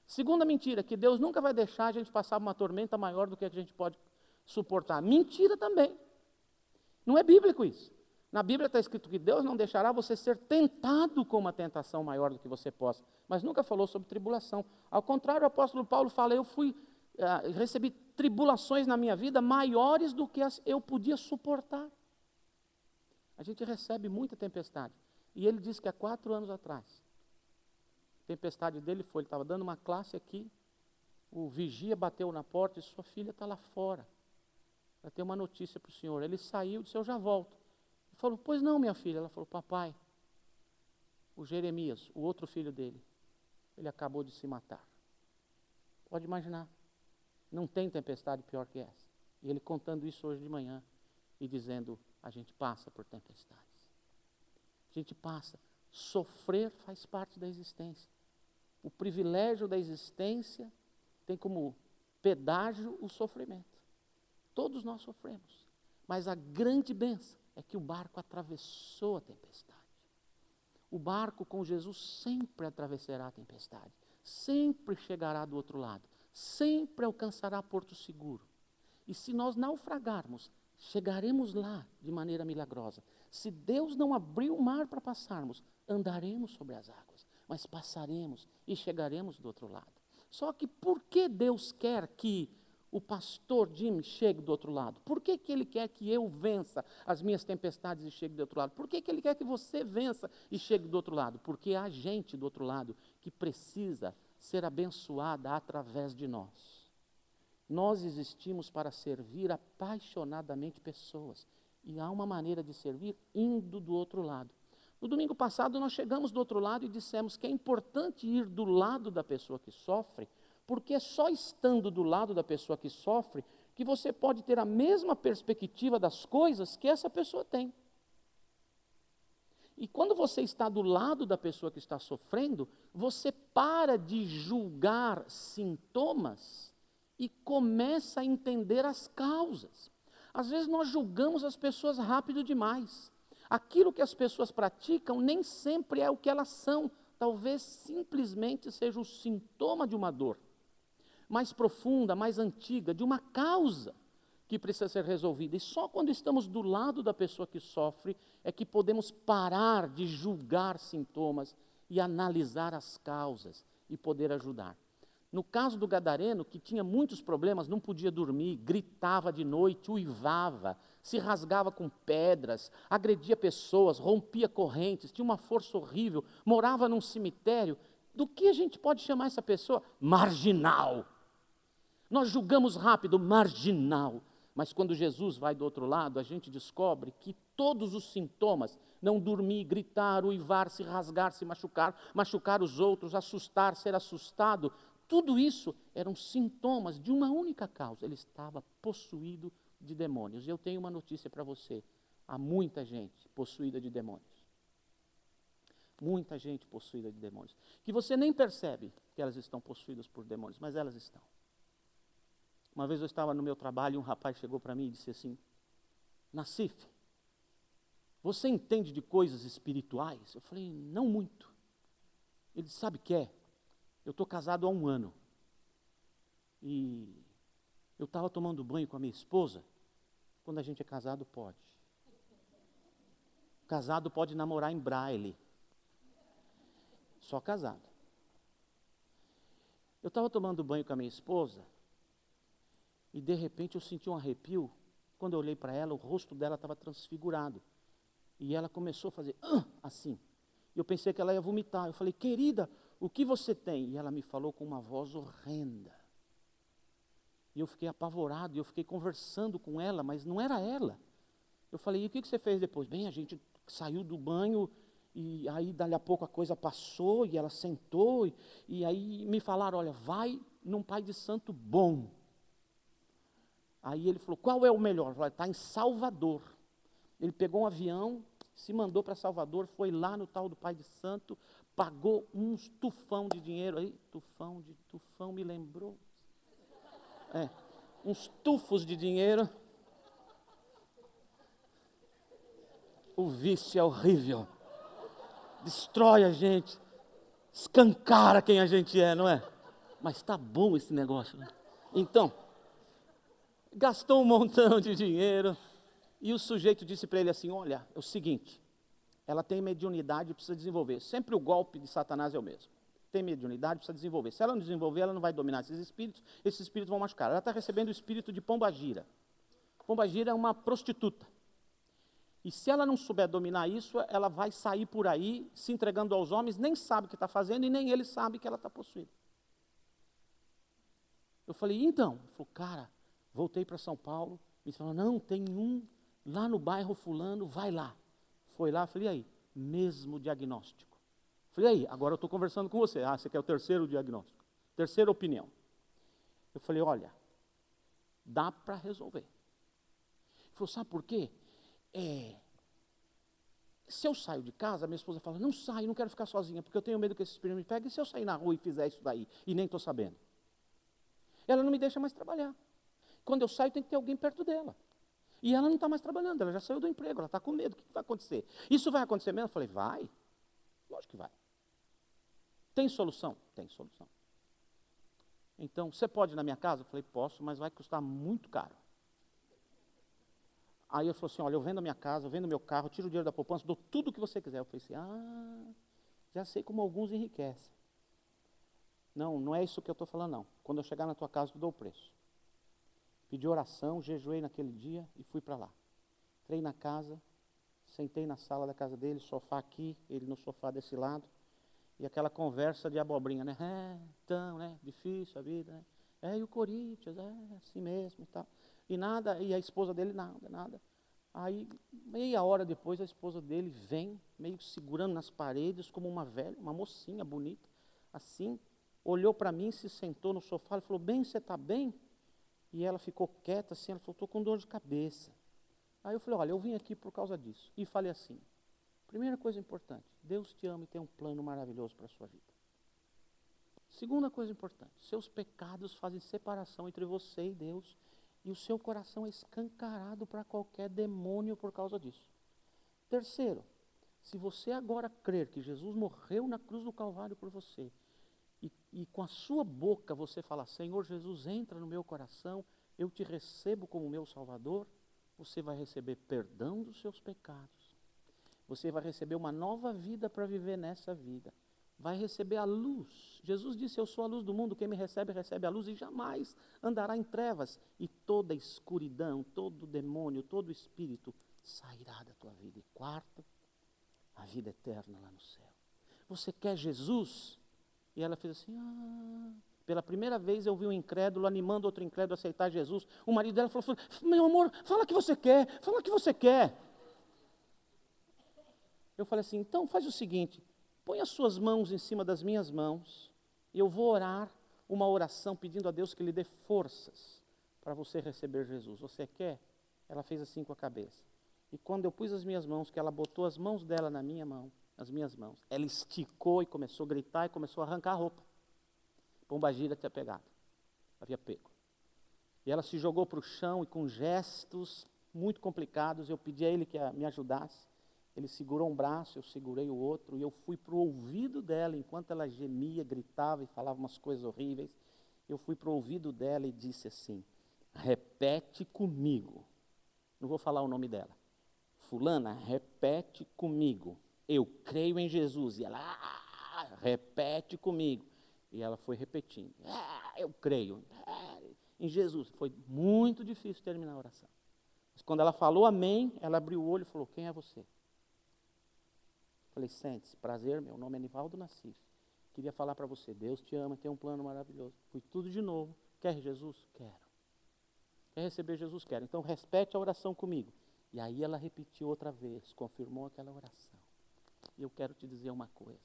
[SPEAKER 4] Segunda mentira, que Deus nunca vai deixar a gente passar uma tormenta maior do que a gente pode suportar. Mentira também. Não é bíblico isso. Na Bíblia está escrito que Deus não deixará você ser tentado com uma tentação maior do que você possa, mas nunca falou sobre tribulação. Ao contrário, o apóstolo Paulo fala, recebi tribulações na minha vida maiores do que eu podia suportar. A gente recebe muita tempestade. E ele disse que há 4 anos atrás, a tempestade dele foi, ele estava dando uma classe aqui, o vigia bateu na porta e sua filha está lá fora. Vai ter uma notícia para o senhor. Ele saiu e disse, eu já volto. Ele falou, pois não, minha filha. Ela falou, papai, o Jeremias, o outro filho dele, ele acabou de se matar. Pode imaginar. Não tem tempestade pior que essa. E ele contando isso hoje de manhã e dizendo, a gente passa por tempestades. A gente passa. Sofrer faz parte da existência. O privilégio da existência tem como pedágio o sofrimento. Todos nós sofremos. Mas a grande bênção é que o barco atravessou a tempestade. O barco com Jesus sempre atravessará a tempestade. Sempre chegará do outro lado. Sempre alcançará Porto Seguro. E se nós naufragarmos, chegaremos lá de maneira milagrosa. Se Deus não abrir o mar para passarmos, andaremos sobre as águas. Mas passaremos e chegaremos do outro lado. Só que por que Deus quer que o pastor Jimmy chegue do outro lado? Por que Ele quer que eu vença as minhas tempestades e chegue do outro lado? Por que Ele quer que você vença e chegue do outro lado? Porque há gente do outro lado que precisa ser abençoada através de nós. Nós existimos para servir apaixonadamente pessoas. E há uma maneira de servir indo do outro lado. No domingo passado nós chegamos do outro lado e dissemos que é importante ir do lado da pessoa que sofre, porque é só estando do lado da pessoa que sofre que você pode ter a mesma perspectiva das coisas que essa pessoa tem. E quando você está do lado da pessoa que está sofrendo, você para de julgar sintomas e começa a entender as causas. Às vezes nós julgamos as pessoas rápido demais. Aquilo que as pessoas praticam nem sempre é o que elas são. Talvez simplesmente seja o sintoma de uma dor mais profunda, mais antiga, de uma causa que precisa ser resolvida. E só quando estamos do lado da pessoa que sofre é que podemos parar de julgar sintomas e analisar as causas e poder ajudar. No caso do gadareno, que tinha muitos problemas, não podia dormir, gritava de noite, uivava, se rasgava com pedras, agredia pessoas, rompia correntes, tinha uma força horrível, morava num cemitério. Do que a gente pode chamar essa pessoa? Marginal. Nós julgamos rápido, marginal. Mas quando Jesus vai do outro lado, a gente descobre que todos os sintomas, não dormir, gritar, uivar, se rasgar, se machucar, machucar os outros, assustar, ser assustado, tudo isso eram sintomas de uma única causa. Ele estava possuído de demônios. E eu tenho uma notícia para você. Há muita gente possuída de demônios. Muita gente possuída de demônios. Que você nem percebe que elas estão possuídas por demônios, mas elas estão. Uma vez eu estava no meu trabalho e um rapaz chegou para mim e disse assim: Nassif, você entende de coisas espirituais? Eu falei, não muito. Ele disse, sabe o que é? Eu estou casado há 1 ano. E eu estava tomando banho com a minha esposa. Quando a gente é casado, pode. Casado pode namorar em braille. Só casado. Eu estava tomando banho com a minha esposa. E de repente eu senti um arrepio. Quando eu olhei para ela, o rosto dela estava transfigurado. E ela começou a fazer assim. E eu pensei que ela ia vomitar. Eu falei, querida, o que você tem? E ela me falou com uma voz horrenda. E eu fiquei apavorado, e eu fiquei conversando com ela, mas não era ela. Eu falei, e o que você fez depois? Bem, a gente saiu do banho, e aí dali a pouco a coisa passou, e ela sentou, e aí me falaram, olha, vai num pai de santo bom. Aí ele falou, qual é o melhor? Eu falei, está em Salvador. Ele pegou um avião, se mandou para Salvador, foi lá no tal do pai de santo, pagou uns tufão de dinheiro aí, tufão me lembrou. Uns tufos de dinheiro. O vício é horrível. Destrói a gente, escancara quem a gente é, não é? Mas está bom esse negócio, né? Então, gastou um montão de dinheiro, e o sujeito disse para ele assim, olha, é o seguinte, ela tem mediunidade e precisa desenvolver. Sempre o golpe de Satanás é o mesmo. Tem mediunidade, precisa desenvolver. Se ela não desenvolver, ela não vai dominar esses espíritos vão machucar. Ela está recebendo o espírito de Pombagira. Pombagira é uma prostituta. E se ela não souber dominar isso, ela vai sair por aí, se entregando aos homens, nem sabe o que está fazendo, e nem ele sabe que ela está possuída. Eu falei, então? Ele falou, cara, voltei para São Paulo, me falou, não, tem um lá no bairro fulano, vai lá. Foi lá, falei, e aí? Mesmo diagnóstico. Falei, e aí, agora eu estou conversando com você. Ah, você quer o terceiro diagnóstico? Terceira opinião. Eu falei, olha, dá para resolver. Ele falou, sabe por quê? Se eu saio de casa, minha esposa fala, não saio, não quero ficar sozinha, porque eu tenho medo que esse espírito me pegue, e se eu sair na rua e fizer isso daí, e nem estou sabendo? Ela não me deixa mais trabalhar. Quando eu saio, tem que ter alguém perto dela. E ela não está mais trabalhando, ela já saiu do emprego, ela está com medo, o que vai acontecer? Isso vai acontecer mesmo? Eu falei, vai, lógico que vai. Tem solução? Tem solução. Então, você pode ir na minha casa? Eu falei, posso, mas vai custar muito caro. Aí ele falou assim, olha, eu vendo a minha casa, eu vendo meu carro, tiro o dinheiro da poupança, dou tudo o que você quiser. Eu falei assim, já sei como alguns enriquecem. Não, não é isso que eu estou falando, não. Quando eu chegar na tua casa, eu dou o preço. Pedi oração, jejuei naquele dia e fui para lá. Entrei na casa, sentei na sala da casa dele, sofá aqui, ele no sofá desse lado. E aquela conversa de abobrinha, né? Então, né? Difícil a vida, né? E o Corinthians, assim mesmo e tal. E nada, e a esposa dele, nada. Aí, meia hora depois, a esposa dele vem, meio segurando nas paredes, como uma velha, uma mocinha bonita, assim, olhou para mim, se sentou no sofá, e falou, bem, você está bem? E ela ficou quieta, assim, ela falou, estou com dor de cabeça. Aí eu falei, olha, eu vim aqui por causa disso. E falei assim, primeira coisa importante, Deus te ama e tem um plano maravilhoso para a sua vida. Segunda coisa importante, seus pecados fazem separação entre você e Deus, e o seu coração é escancarado para qualquer demônio por causa disso. Terceiro, se você agora crer que Jesus morreu na cruz do Calvário por você, e com a sua boca você falar, Senhor Jesus, entra no meu coração, eu te recebo como meu Salvador, você vai receber perdão dos seus pecados. Você vai receber uma nova vida para viver nessa vida. vai receber a luz. Jesus disse, eu sou a luz do mundo, quem me recebe, recebe a luz e jamais andará em trevas. E toda escuridão, todo demônio, todo espírito sairá da tua vida. E quarto, a vida eterna lá no céu. Você quer Jesus? E ela fez assim, Pela primeira vez eu vi um incrédulo animando outro incrédulo a aceitar Jesus. O marido dela falou, meu amor, fala o que você quer, fala o que você quer. Eu falei assim, então faz o seguinte, põe as suas mãos em cima das minhas mãos e eu vou orar uma oração pedindo a Deus que lhe dê forças para você receber Jesus. Você quer? Ela fez assim com a cabeça. E quando eu pus as minhas mãos, que ela botou as mãos dela na minha mão, nas minhas mãos, ela esticou e começou a gritar e começou a arrancar a roupa. Pombagira tinha pegado, havia pego. E ela se jogou para o chão e com gestos muito complicados, eu pedi a ele que me ajudasse. Ele segurou um braço, eu segurei o outro, e eu fui para o ouvido dela, enquanto ela gemia, gritava e falava umas coisas horríveis. Eu fui para o ouvido dela e disse assim, repete comigo. Não vou falar o nome dela. Fulana, repete comigo. Eu creio em Jesus. E ela, repete comigo. E ela foi repetindo. Eu creio em Jesus. Foi muito difícil terminar a oração. Mas quando ela falou amém, ela abriu o olho e falou, quem é você? Falei, sente-se, prazer, meu nome é Nivaldo Nassif. Queria falar para você, Deus te ama, tem um plano maravilhoso. Fui tudo de novo. Quer Jesus? Quero. Quer receber Jesus? Quero. Então, repete a oração comigo. E aí ela repetiu outra vez, confirmou aquela oração. E eu quero te dizer uma coisa.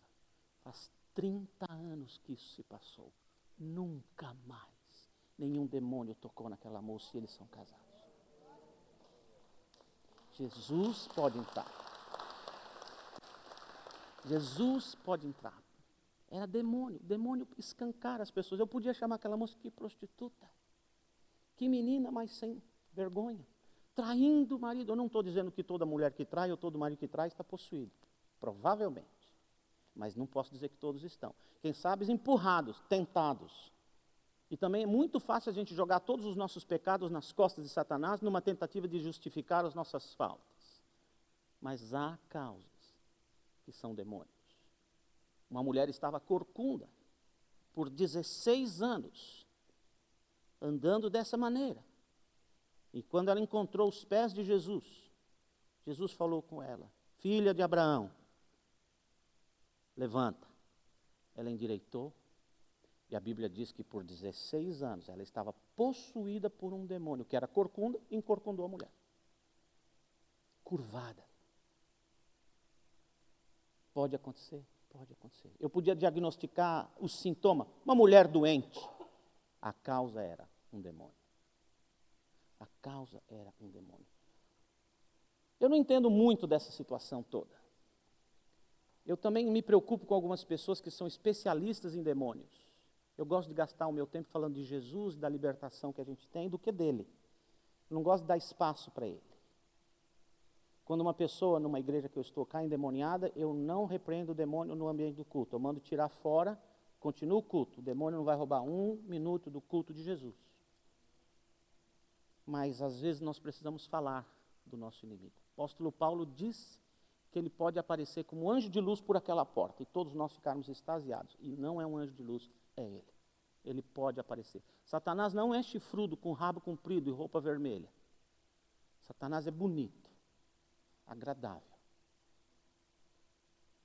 [SPEAKER 4] Faz 30 anos que isso se passou. Nunca mais nenhum demônio tocou naquela moça e eles são casados. Jesus pode entrar. Jesus pode entrar. Era demônio. Demônio escancara as pessoas. Eu podia chamar aquela moça que prostituta. Que menina mais sem vergonha. Traindo o marido. Eu não estou dizendo que toda mulher que trai ou todo marido que trai está possuído. Provavelmente. Mas não posso dizer que todos estão. Quem sabe empurrados, tentados. E também é muito fácil a gente jogar todos os nossos pecados nas costas de Satanás numa tentativa de justificar as nossas faltas. Mas há causas que são demônios. Uma mulher estava corcunda por 16 anos, andando dessa maneira. E quando ela encontrou os pés de Jesus, Jesus falou com ela, filha de Abraão, levanta. Ela endireitou, e a Bíblia diz que por 16 anos ela estava possuída por um demônio, que era corcunda, e encorcundou a mulher. Curvada. Pode acontecer, pode acontecer. Eu podia diagnosticar o sintoma, uma mulher doente. A causa era um demônio. A causa era um demônio. Eu não entendo muito dessa situação toda. Eu também me preocupo com algumas pessoas que são especialistas em demônios. Eu gosto de gastar o meu tempo falando de Jesus, da libertação que a gente tem, do que dele. Eu não gosto de dar espaço para ele. Quando uma pessoa, numa igreja que eu estou cá, endemoniada, eu não repreendo o demônio no ambiente do culto. Eu mando tirar fora, continua o culto. O demônio não vai roubar 1 minuto do culto de Jesus. Mas, às vezes, nós precisamos falar do nosso inimigo. O apóstolo Paulo diz que ele pode aparecer como anjo de luz por aquela porta, e todos nós ficarmos extasiados. E não é um anjo de luz, é ele. Ele pode aparecer. Satanás não é chifrudo, com rabo comprido e roupa vermelha. Satanás é bonito, agradável,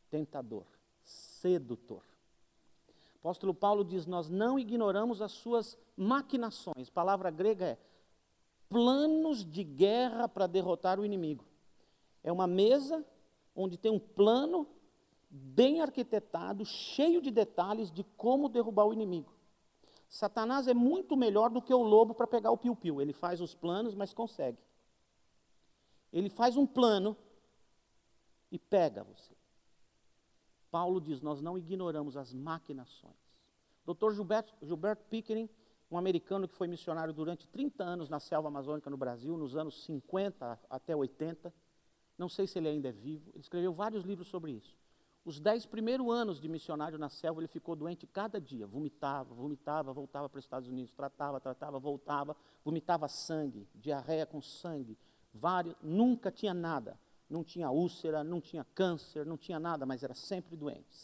[SPEAKER 4] tentador, sedutor. O apóstolo Paulo diz, nós não ignoramos as suas maquinações. A palavra grega é planos de guerra para derrotar o inimigo. É uma mesa onde tem um plano bem arquitetado, cheio de detalhes de como derrubar o inimigo. Satanás é muito melhor do que o lobo para pegar o piu-piu. Ele faz os planos, mas consegue. Ele faz um plano e pega você. Paulo diz, nós não ignoramos as maquinações. Dr. Gilberto Pickering, um americano que foi missionário durante 30 anos na selva amazônica no Brasil, nos anos 50 até 80, não sei se ele ainda é vivo, ele escreveu vários livros sobre isso. Os 10 primeiros anos de missionário na selva, ele ficou doente cada dia, vomitava, voltava para os Estados Unidos, tratava, voltava, vomitava sangue, diarreia com sangue, nunca tinha nada, não tinha úlcera, não tinha câncer, não tinha nada, mas era sempre doente,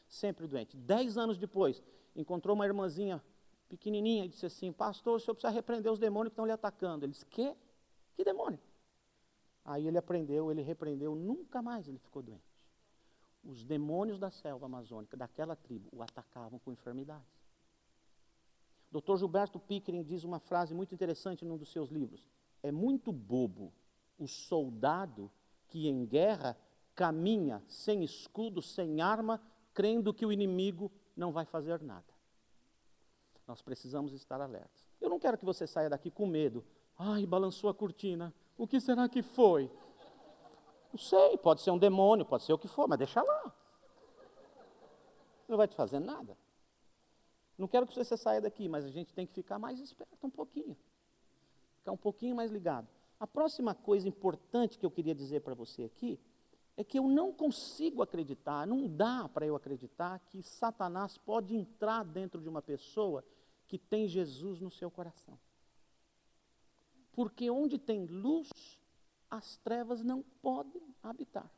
[SPEAKER 4] sempre doente. 10 anos depois, encontrou uma irmãzinha pequenininha e disse assim, pastor, o senhor precisa repreender os demônios que estão lhe atacando. Ele disse, quê? Que demônio? Aí ele aprendeu, ele repreendeu, nunca mais ele ficou doente. Os demônios da selva amazônica, daquela tribo, o atacavam com enfermidades. Dr. Gilberto Pickering diz uma frase muito interessante num dos seus livros. É muito bobo o soldado que em guerra caminha sem escudo, sem arma, crendo que o inimigo não vai fazer nada. Nós precisamos estar alertas. Eu não quero que você saia daqui com medo. Ai, balançou a cortina. O que será que foi? Não sei, pode ser um demônio, pode ser o que for, mas deixa lá. Não vai te fazer nada. Não quero que você saia daqui, mas a gente tem que ficar mais esperto um pouquinho. Ficar um pouquinho mais ligado. A próxima coisa importante que eu queria dizer para você aqui é que eu não consigo acreditar, não dá para eu acreditar que Satanás pode entrar dentro de uma pessoa que tem Jesus no seu coração. Porque onde tem luz, as trevas não podem habitar.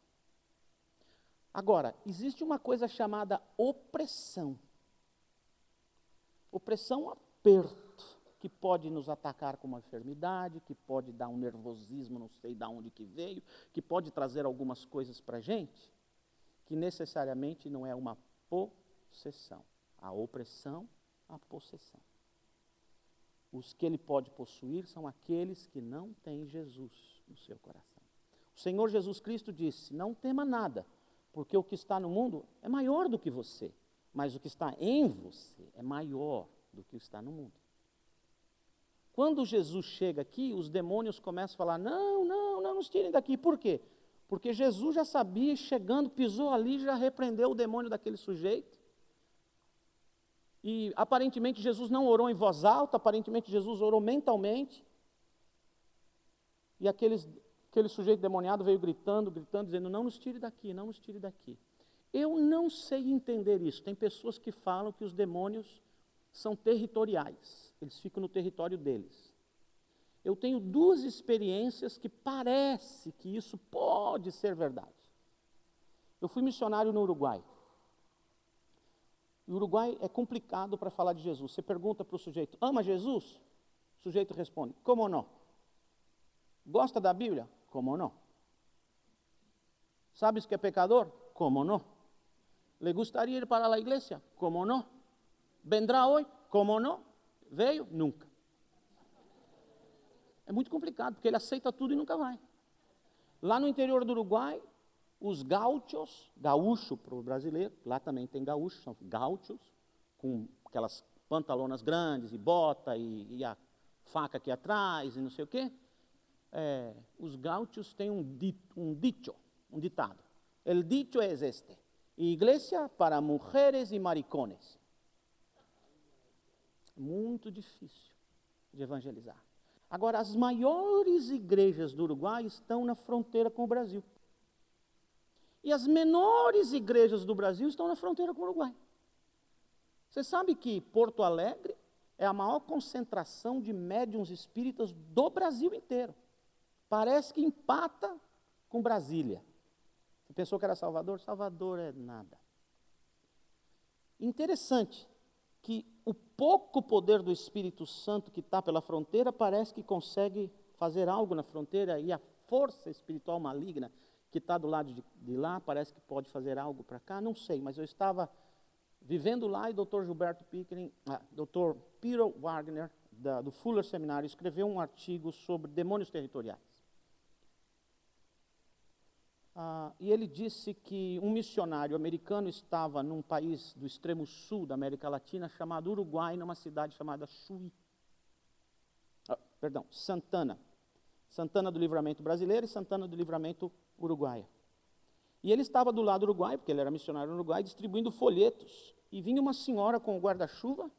[SPEAKER 4] Agora, existe uma coisa chamada opressão. Opressão é um aperto que pode nos atacar com uma enfermidade, que pode dar um nervosismo, não sei de onde que veio, que pode trazer algumas coisas para a gente, que necessariamente não é uma possessão. A opressão, a possessão. Os que ele pode possuir são aqueles que não têm Jesus no seu coração. O Senhor Jesus Cristo disse, não tema nada, porque o que está no mundo é maior do que você, mas o que está em você é maior do que o que está no mundo. Quando Jesus chega aqui, os demônios começam a falar, não nos tirem daqui. Por quê? Porque Jesus já sabia, chegando, pisou ali, já repreendeu o demônio daquele sujeito. E aparentemente Jesus não orou em voz alta, aparentemente Jesus orou mentalmente. E aquele sujeito demoniado veio gritando, dizendo, não nos tire daqui, não nos tire daqui. Eu não sei entender isso. Tem pessoas que falam que os demônios são territoriais, eles ficam no território deles. Eu tenho duas experiências que parece que isso pode ser verdade. Eu fui missionário no Uruguai. O Uruguai é complicado para falar de Jesus. Você pergunta para o sujeito, ama Jesus? O sujeito responde, como não? Gosta da Bíblia? Como não? Sabes que é pecador? Como não? Le gustaría ir para a igreja? Como não? Vendrá hoje? Como não? Veio? Nunca. É muito complicado, porque ele aceita tudo e nunca vai. Lá no interior do Uruguai, os gaúchos, gaúcho para o brasileiro, lá também tem gaúchos, são gaúchos, com aquelas pantalonas grandes e bota e a faca aqui atrás e não sei o quê. Os gaúchos têm um ditado. El dicho es este, iglesia para mujeres e maricones. Muito difícil de evangelizar. Agora, as maiores igrejas do Uruguai estão na fronteira com o Brasil. E as menores igrejas do Brasil estão na fronteira com o Uruguai. Você sabe que Porto Alegre é a maior concentração de médiuns espíritas do Brasil inteiro. Parece que empata com Brasília. Você pensou que era Salvador? Salvador é nada. Interessante que o pouco poder do Espírito Santo que está pela fronteira parece que consegue fazer algo na fronteira, e a força espiritual maligna que está do lado de lá parece que pode fazer algo para cá, não sei, mas eu estava vivendo lá e Dr. Gilberto Pickering, Dr. Peter Wagner, do Fuller Seminário, escreveu um artigo sobre demônios territoriais. E ele disse que um missionário americano estava num país do extremo sul da América Latina, chamado Uruguai, numa cidade chamada Santana. Santana do Livramento brasileiro e Santana do Livramento uruguaia. E ele estava do lado uruguaio, porque ele era missionário no Uruguai, distribuindo folhetos. E vinha uma senhora com o guarda-chuva,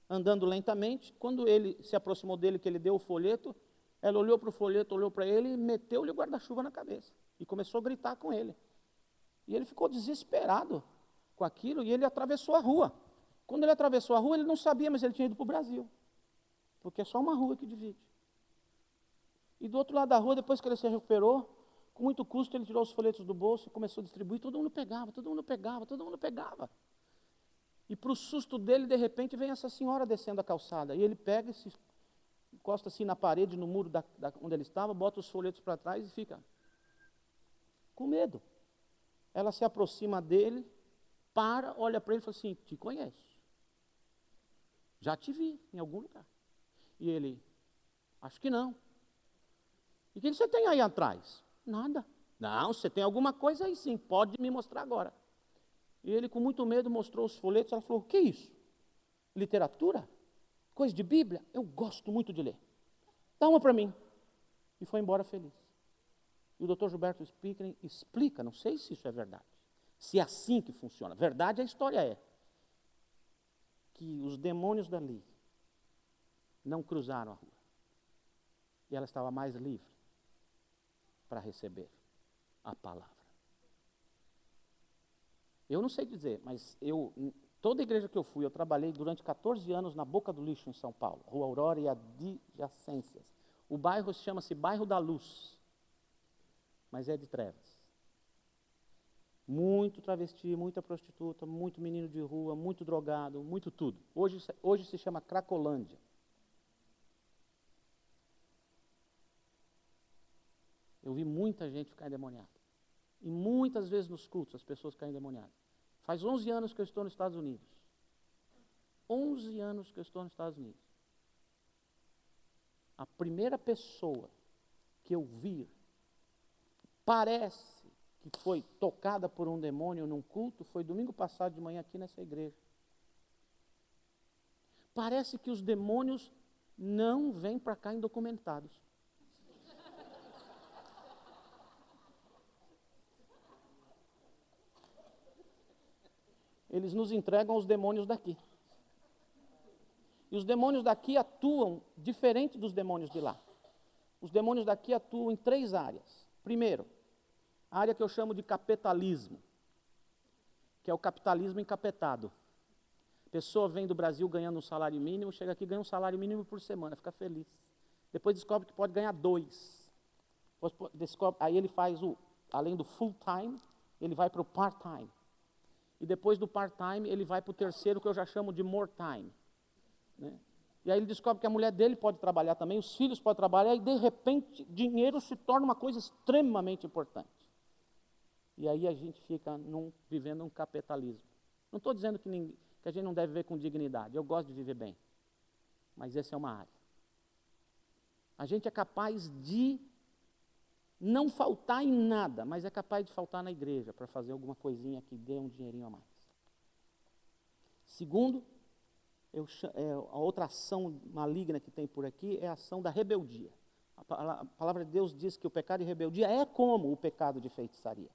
[SPEAKER 4] andando lentamente. Quando ele se aproximou dele, que ele deu o folheto, ela olhou para o folheto, olhou para ele e meteu-lhe o guarda-chuva na cabeça. E começou a gritar com ele. E ele ficou desesperado com aquilo e ele atravessou a rua. Quando ele atravessou a rua, ele não sabia, mas ele tinha ido para o Brasil. Porque é só uma rua que divide. E do outro lado da rua, depois que ele se recuperou, Com muito custo, ele tirou os folhetos do bolso e começou a distribuir. Todo mundo pegava, todo mundo pegava, todo mundo pegava. E para o susto dele, de repente, vem essa senhora descendo a calçada. E ele pega e se encosta assim na parede, no muro onde ele estava, bota os folhetos para trás e fica com medo. Ela se aproxima dele, olha para ele e fala assim: te conheço. Já te vi em algum lugar. E ele: acho que não. E o que você tem aí atrás? Nada. Não, você tem alguma coisa aí sim, pode me mostrar agora. E ele, com muito medo, mostrou os folhetos. Ela falou: o que é isso? Literatura? Coisa de Bíblia? Eu gosto muito de ler. Dá uma para mim. E foi embora feliz. E o Dr. Gilberto Spickering explica, não sei se isso é verdade, se é assim que funciona. Verdade, a história é que os demônios dali não cruzaram a rua. E ela estava mais livre para receber a palavra. Eu não sei dizer, mas toda igreja que eu fui, eu trabalhei durante 14 anos na Boca do Lixo, em São Paulo, Rua Aurora e adjacências. O bairro chama-se Bairro da Luz, mas é de trevas. Muito travesti, muita prostituta, muito menino de rua, muito drogado, muito tudo. Hoje se chama Cracolândia. Eu vi muita gente ficar endemoniada. E muitas vezes nos cultos as pessoas caem endemoniadas. Faz 11 anos que eu estou nos Estados Unidos. 11 anos que eu estou nos Estados Unidos. A primeira pessoa que eu vi, parece que foi tocada por um demônio num culto, foi domingo passado de manhã aqui nessa igreja. Parece que os demônios não vêm para cá indocumentados. Eles nos entregam aos demônios daqui. E os demônios daqui atuam diferente dos demônios de lá. Os demônios daqui atuam em 3 áreas. Primeiro, a área que eu chamo de capitalismo, que é o capitalismo encapetado. A pessoa vem do Brasil ganhando um salário mínimo, chega aqui e ganha um salário mínimo por semana, fica feliz. Depois descobre que pode ganhar 2. Aí ele faz além do full time, ele vai para o part time. E depois do part-time, ele vai para o terceiro, que eu já chamo de more time. Né? E aí ele descobre que a mulher dele pode trabalhar também, os filhos podem trabalhar, e de repente, dinheiro se torna uma coisa extremamente importante. E aí a gente fica vivendo um capitalismo. Não estou dizendo que a gente não deve viver com dignidade, eu gosto de viver bem. Mas essa é uma área. A gente é capaz de não faltar em nada, mas é capaz de faltar na igreja para fazer alguma coisinha que dê um dinheirinho a mais. Segundo, a outra ação maligna que tem por aqui é a ação da rebeldia. A palavra de Deus diz que o pecado de rebeldia é como o pecado de feitiçaria.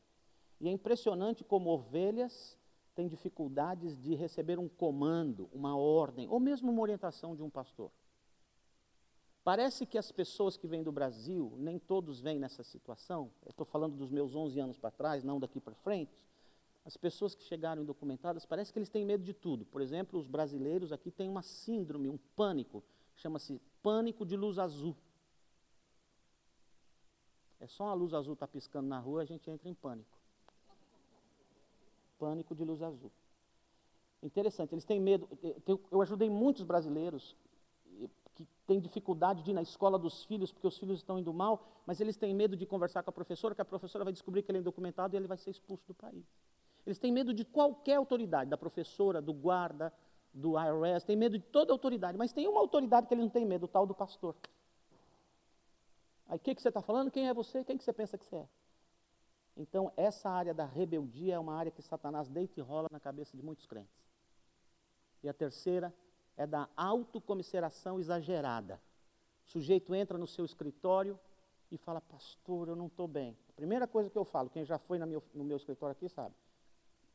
[SPEAKER 4] E é impressionante como ovelhas têm dificuldades de receber um comando, uma ordem, ou mesmo uma orientação de um pastor. Parece que as pessoas que vêm do Brasil, nem todos vêm nessa situação. Eu estou falando dos meus 11 anos para trás, não daqui para frente. As pessoas que chegaram indocumentadas, parece que eles têm medo de tudo. Por exemplo, os brasileiros aqui têm uma síndrome, um pânico, chama-se pânico de luz azul. É só uma luz azul estar piscando na rua, a gente entra em pânico. Pânico de luz azul. Interessante, eles têm medo. Eu ajudei muitos brasileiros que têm dificuldade de ir na escola dos filhos, porque os filhos estão indo mal, mas eles têm medo de conversar com a professora, que a professora vai descobrir que ele é indocumentado e ele vai ser expulso do país. Eles têm medo de qualquer autoridade, da professora, do guarda, do IRS, têm medo de toda autoridade, mas tem uma autoridade que eles não têm medo, o tal do pastor. Aí, o que você está falando? Quem é você? Quem que você pensa que você é? Então, essa área da rebeldia é uma área que Satanás deita e rola na cabeça de muitos crentes. E a terceira é da autocomiseração exagerada. O sujeito entra no seu escritório e fala: pastor, eu não estou bem. A primeira coisa que eu falo, quem já foi no meu escritório aqui sabe,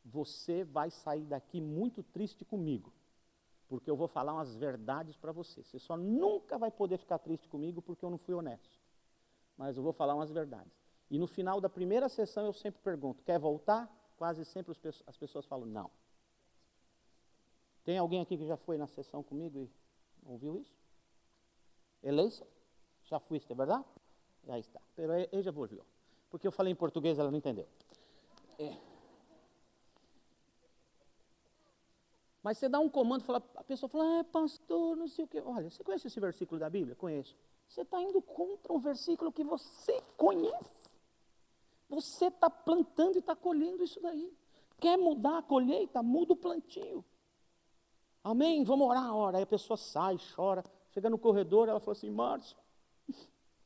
[SPEAKER 4] você vai sair daqui muito triste comigo, porque eu vou falar umas verdades para você. Você só nunca vai poder ficar triste comigo porque eu não fui honesto. Mas eu vou falar umas verdades. E no final da primeira sessão eu sempre pergunto: quer voltar? Quase sempre as pessoas falam não. Tem alguém aqui que já foi na sessão comigo e ouviu isso? Elisa? Já fuiste, é verdade? Já está. Pero ella volvió. Porque eu falei em português, ela não entendeu. Mas você dá um comando, a pessoa fala, pastor, não sei o quê. Olha, você conhece esse versículo da Bíblia? Conheço. Você está indo contra um versículo que você conhece. Você está plantando e está colhendo isso daí. Quer mudar a colheita? Muda o plantio. Amém? Vamos orar a hora. Aí a pessoa sai, chora. Chega no corredor, ela fala assim, Márcio,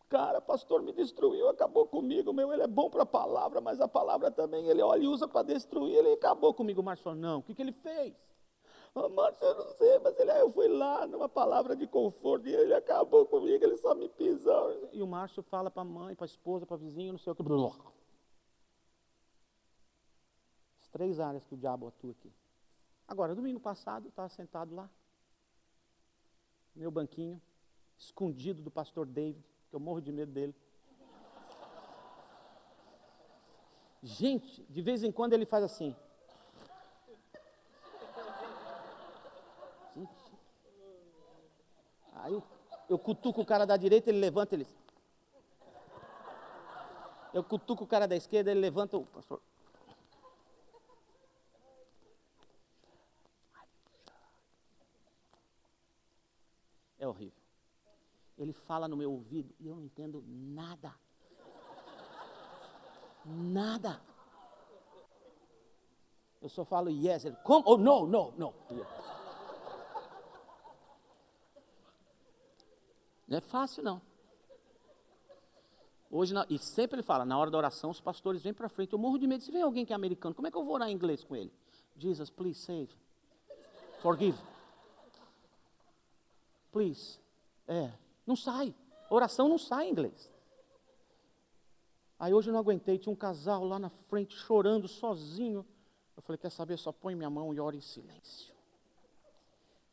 [SPEAKER 4] cara, pastor me destruiu, acabou comigo, ele é bom para a palavra, mas a palavra também, ele olha e usa para destruir, ele acabou comigo. O Márcio falou, não, o que ele fez? Márcio, eu não sei, mas eu fui lá numa palavra de conforto e ele acabou comigo, ele só me pisou. E o Márcio fala para a mãe, para a esposa, para a vizinha, não sei o que. As 3 áreas que o diabo atua aqui. Agora, domingo passado, eu estava sentado lá, no meu banquinho, escondido do pastor David, que eu morro de medo dele. Gente, de vez em quando ele faz assim. Gente. Aí eu cutuco o cara da direita, ele levanta, ele... Eu cutuco o cara da esquerda, ele levanta, o pastor... É horrível. Ele fala no meu ouvido e eu não entendo nada. Nada. Eu só falo yes, ele, como? Oh, no, no, no. Não é fácil, não. Hoje, e sempre ele fala, na hora da oração, os pastores vêm para frente. Eu morro de medo. Se vem alguém que é americano, como é que eu vou orar em inglês com ele? Jesus, please save. Forgive. Please. Não sai. Oração não sai em inglês. Aí hoje eu não aguentei, tinha um casal lá na frente chorando sozinho. Eu falei, quer saber, só põe minha mão e ora em silêncio.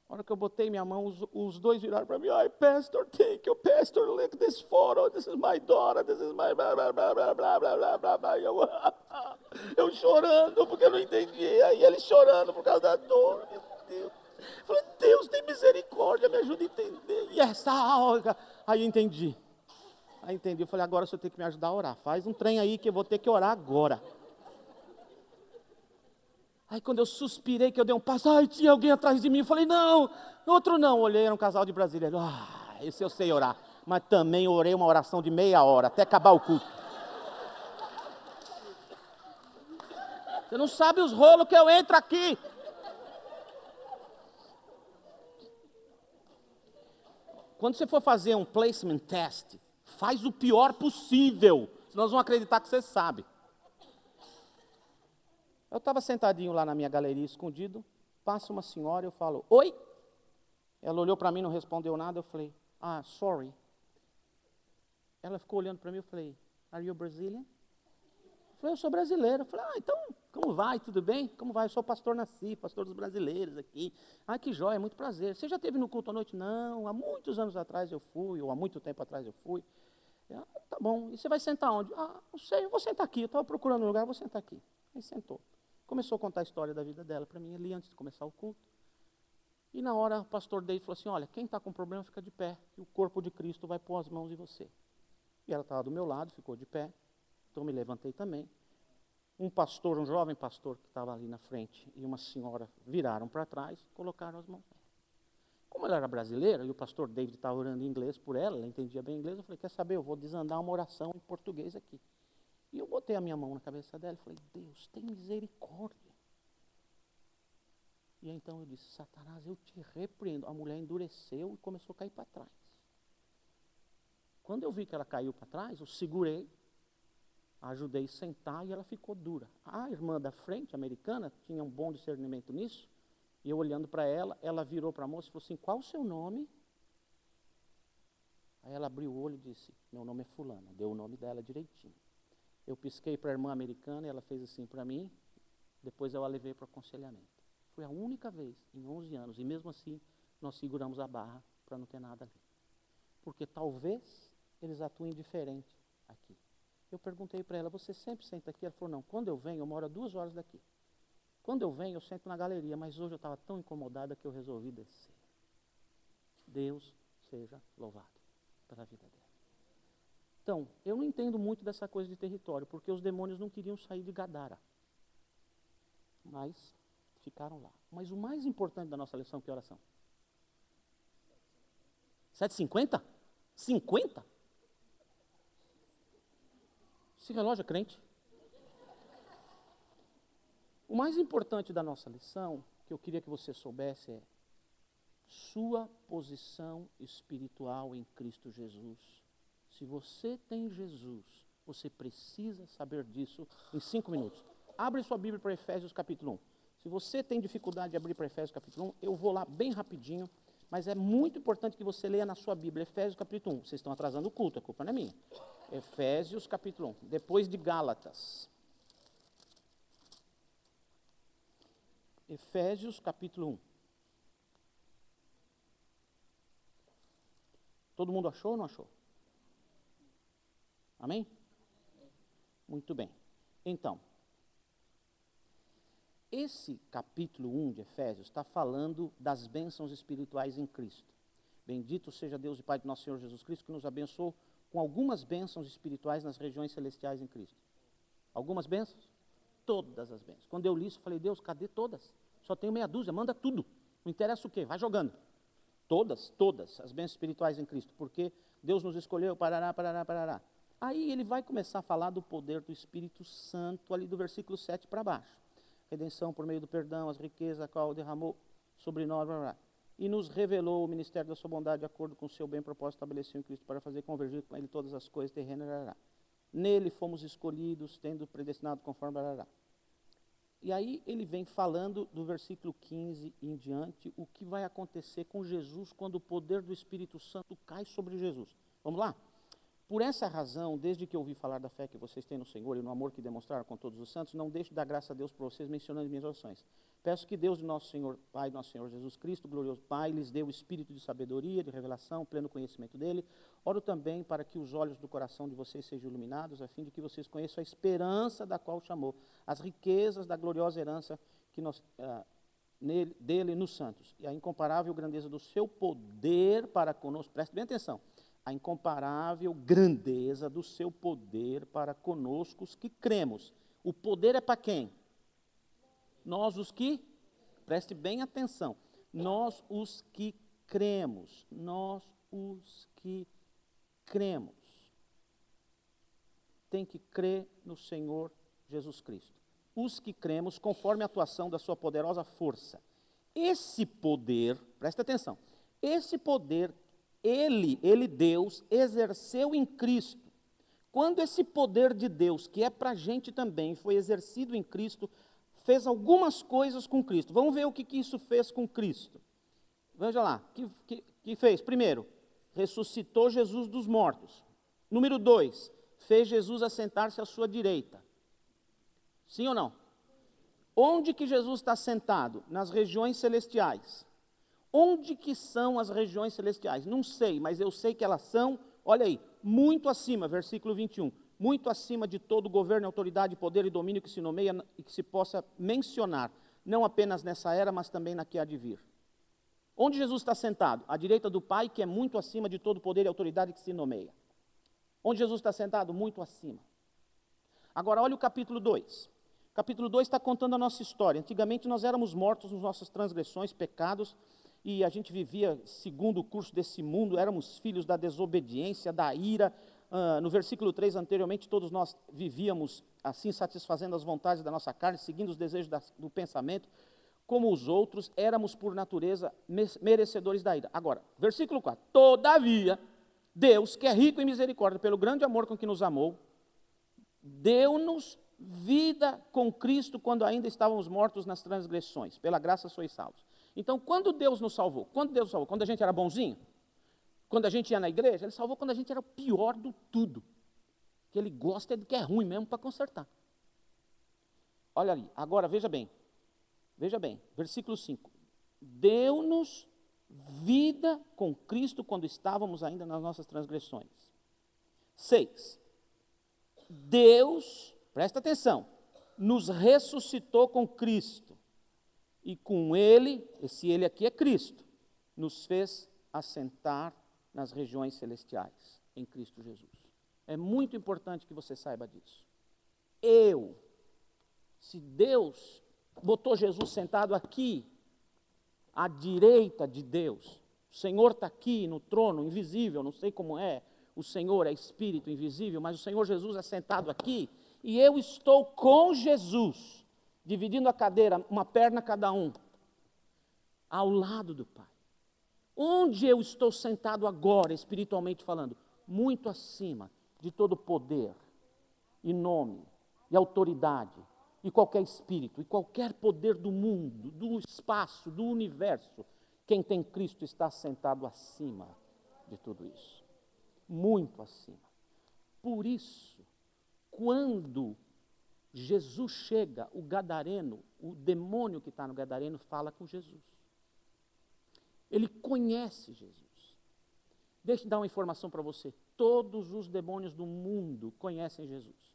[SPEAKER 4] A hora que eu botei minha mão, os dois viraram para mim, pastor, thank you, pastor, look this photo, this is my daughter, this is my blá, blá, blá, blá, blá, blá, blá, blá, blá. Eu chorando, porque eu não entendia, e ele chorando por causa da dor, meu Deus. Eu falei, Deus, tem misericórdia, me ajuda a entender. E essa hora, aí eu entendi. Eu falei, agora o senhor tem que me ajudar a orar. Faz um trem aí que eu vou ter que orar agora. Aí quando eu suspirei, que eu dei um passo, tinha alguém atrás de mim. Eu falei, não, outro não. Olhei, era um casal de brasileiros. Esse eu sei orar. Mas também orei uma oração de meia hora, até acabar o culto. Você não sabe os rolos que eu entro aqui. Quando você for fazer um placement test, faz o pior possível, senão nós vamos acreditar que você sabe. Eu estava sentadinho lá na minha galeria, escondido, passa uma senhora, eu falo, oi? Ela olhou para mim, não respondeu nada, eu falei, sorry. Ela ficou olhando para mim, eu falei, are you Brazilian? Eu falei, eu sou brasileiro. Eu falei, então, como vai, tudo bem? Como vai? Eu sou pastor Nasci, pastor dos brasileiros aqui. Que joia, muito prazer. Você já esteve no culto à noite? Não, há muitos anos atrás eu fui, ou há muito tempo atrás eu fui. Tá bom, e você vai sentar onde? Não sei, eu vou sentar aqui, eu estava procurando um lugar, eu vou sentar aqui. Aí sentou. Começou a contar a história da vida dela para mim ali, antes de começar o culto. E na hora o pastor David falou assim, olha, quem está com problema fica de pé, que o corpo de Cristo vai pôr as mãos em você. E ela estava do meu lado, ficou de pé, então me levantei também. Um pastor, um jovem pastor que estava ali na frente e uma senhora viraram para trás, colocaram as mãos. Como ela era brasileira e o pastor David estava orando em inglês por ela, ela entendia bem inglês, eu falei, quer saber, eu vou desandar uma oração em português aqui. E eu botei a minha mão na cabeça dela e falei, Deus, tem misericórdia. E então eu disse, Satanás, eu te repreendo. A mulher endureceu e começou a cair para trás. Quando eu vi que ela caiu para trás, eu segurei, a ajudei a sentar e ela ficou dura. A irmã da frente, americana, tinha um bom discernimento nisso. E eu olhando para ela, ela virou para a moça e falou assim, qual o seu nome? Aí ela abriu o olho e disse, meu nome é fulana. Deu o nome dela direitinho. Eu pisquei para a irmã americana e ela fez assim para mim. Depois eu a levei para o aconselhamento. Foi a única vez em 11 anos. E mesmo assim, nós seguramos a barra para não ter nada ali. Porque talvez eles atuem diferente aqui. Eu perguntei para ela, você sempre senta aqui? Ela falou, não, quando eu venho, eu moro a 2 horas daqui. Quando eu venho, eu sento na galeria, mas hoje eu estava tão incomodada que eu resolvi descer. Deus seja louvado pela vida dela. Então, eu não entendo muito dessa coisa de território, porque os demônios não queriam sair de Gadara. Mas ficaram lá. Mas o mais importante da nossa lição, que oração? 7h50? 50? Esse relógio é crente? O mais importante da nossa lição, que eu queria que você soubesse, é sua posição espiritual em Cristo Jesus. Se você tem Jesus, você precisa saber disso em 5 minutos. Abre sua Bíblia para Efésios capítulo 1. Se você tem dificuldade de abrir para Efésios capítulo 1, eu vou lá bem rapidinho, mas é muito importante que você leia na sua Bíblia Efésios capítulo 1. Vocês estão atrasando o culto, a culpa não é minha. Efésios capítulo 1, depois de Gálatas. Efésios capítulo 1. Todo mundo achou ou não achou? Amém? Muito bem. Então, esse capítulo 1 de Efésios está falando das bênçãos espirituais em Cristo. Bendito seja Deus e Pai de nosso Senhor Jesus Cristo, que nos abençoou com algumas bênçãos espirituais nas regiões celestiais em Cristo. Algumas bênçãos? Todas as bênçãos. Quando eu li isso, eu falei, Deus, cadê todas? Só tenho meia dúzia, manda tudo. Não interessa o quê, vai jogando. Todas as bênçãos espirituais em Cristo, porque Deus nos escolheu, parará, parará, parará. Aí ele vai começar a falar do poder do Espírito Santo, ali do versículo 7 para baixo. Redenção por meio do perdão, as riquezas a qual derramou sobre nós, blá, blá, blá. E nos revelou o ministério da sua bondade de acordo com o seu bem propósito estabelecido em Cristo para fazer convergir com ele todas as coisas terrenas, blá, blá, blá. Nele fomos escolhidos, tendo predestinado conforme, blá, blá, blá. E aí ele vem falando do versículo 15 em diante, o que vai acontecer com Jesus quando o poder do Espírito Santo cai sobre Jesus. Vamos lá? Por essa razão, desde que eu ouvi falar da fé que vocês têm no Senhor e no amor que demonstraram com todos os santos, não deixe de dar graça a Deus por vocês, mencionando minhas orações. Peço que Deus de nosso Senhor, Pai, nosso Senhor Jesus Cristo, glorioso Pai, lhes dê o espírito de sabedoria, de revelação, pleno conhecimento dele. Oro também para que os olhos do coração de vocês sejam iluminados, a fim de que vocês conheçam a esperança da qual chamou, as riquezas da gloriosa herança que dele nos santos, e a incomparável grandeza do seu poder para conosco. Preste bem atenção. A incomparável grandeza do seu poder para conosco os que cremos. O poder é para quem? Nós os que, preste bem atenção, nós os que cremos, nós os que cremos. Tem que crer no Senhor Jesus Cristo. Os que cremos conforme a atuação da sua poderosa força. Esse poder, preste atenção, esse poder Ele, Deus, exerceu em Cristo. Quando esse poder de Deus, que é para a gente também, foi exercido em Cristo, fez algumas coisas com Cristo. Vamos ver o que isso fez com Cristo. Veja lá, que fez? Primeiro, ressuscitou Jesus dos mortos. Número 2, fez Jesus assentar-se à sua direita. Sim ou não? Onde que Jesus está sentado? Nas regiões celestiais. Onde que são as regiões celestiais? Não sei, mas eu sei que elas são, olha aí, muito acima, versículo 21, muito acima de todo governo, autoridade, poder e domínio que se nomeia e que se possa mencionar, não apenas nessa era, mas também na que há de vir. Onde Jesus está sentado? À direita do Pai, que é muito acima de todo poder e autoridade que se nomeia. Onde Jesus está sentado? Muito acima. Agora, olha o capítulo 2. O capítulo 2 está contando a nossa história. Antigamente nós éramos mortos nas nossas transgressões, pecados, e a gente vivia segundo o curso desse mundo, éramos filhos da desobediência, da ira. No versículo 3 anteriormente, todos nós vivíamos assim, satisfazendo as vontades da nossa carne, seguindo os desejos do pensamento, como os outros, éramos por natureza merecedores da ira. Agora, versículo 4, todavia, Deus, que é rico em misericórdia, pelo grande amor com que nos amou, deu-nos vida com Cristo quando ainda estávamos mortos nas transgressões, pela graça sois salvos. Então, quando Deus nos salvou? Quando Deus nos salvou? Quando a gente era bonzinho? Quando a gente ia na igreja? Ele salvou quando a gente era o pior do tudo. Que Ele gosta de que é ruim mesmo para consertar. Olha ali, agora veja bem, versículo 5. Deu-nos vida com Cristo quando estávamos ainda nas nossas transgressões. 6. Deus, presta atenção, nos ressuscitou com Cristo. E com Ele, esse Ele aqui é Cristo, nos fez assentar nas regiões celestiais, em Cristo Jesus. É muito importante que você saiba disso. Se Deus botou Jesus sentado aqui, à direita de Deus, o Senhor está aqui no trono, invisível, não sei como é, o Senhor é espírito invisível, mas o Senhor Jesus é sentado aqui, e eu estou com Jesus, dividindo a cadeira, uma perna cada um, ao lado do Pai. Onde eu estou sentado agora, espiritualmente falando? Muito acima de todo poder, e nome, e autoridade, e qualquer espírito, e qualquer poder do mundo, do espaço, do universo. Quem tem Cristo está sentado acima de tudo isso. Muito acima. Por isso, quando Jesus chega, o gadareno, o demônio que está no gadareno, fala com Jesus. Ele conhece Jesus. Deixa eu dar uma informação para você. Todos os demônios do mundo conhecem Jesus.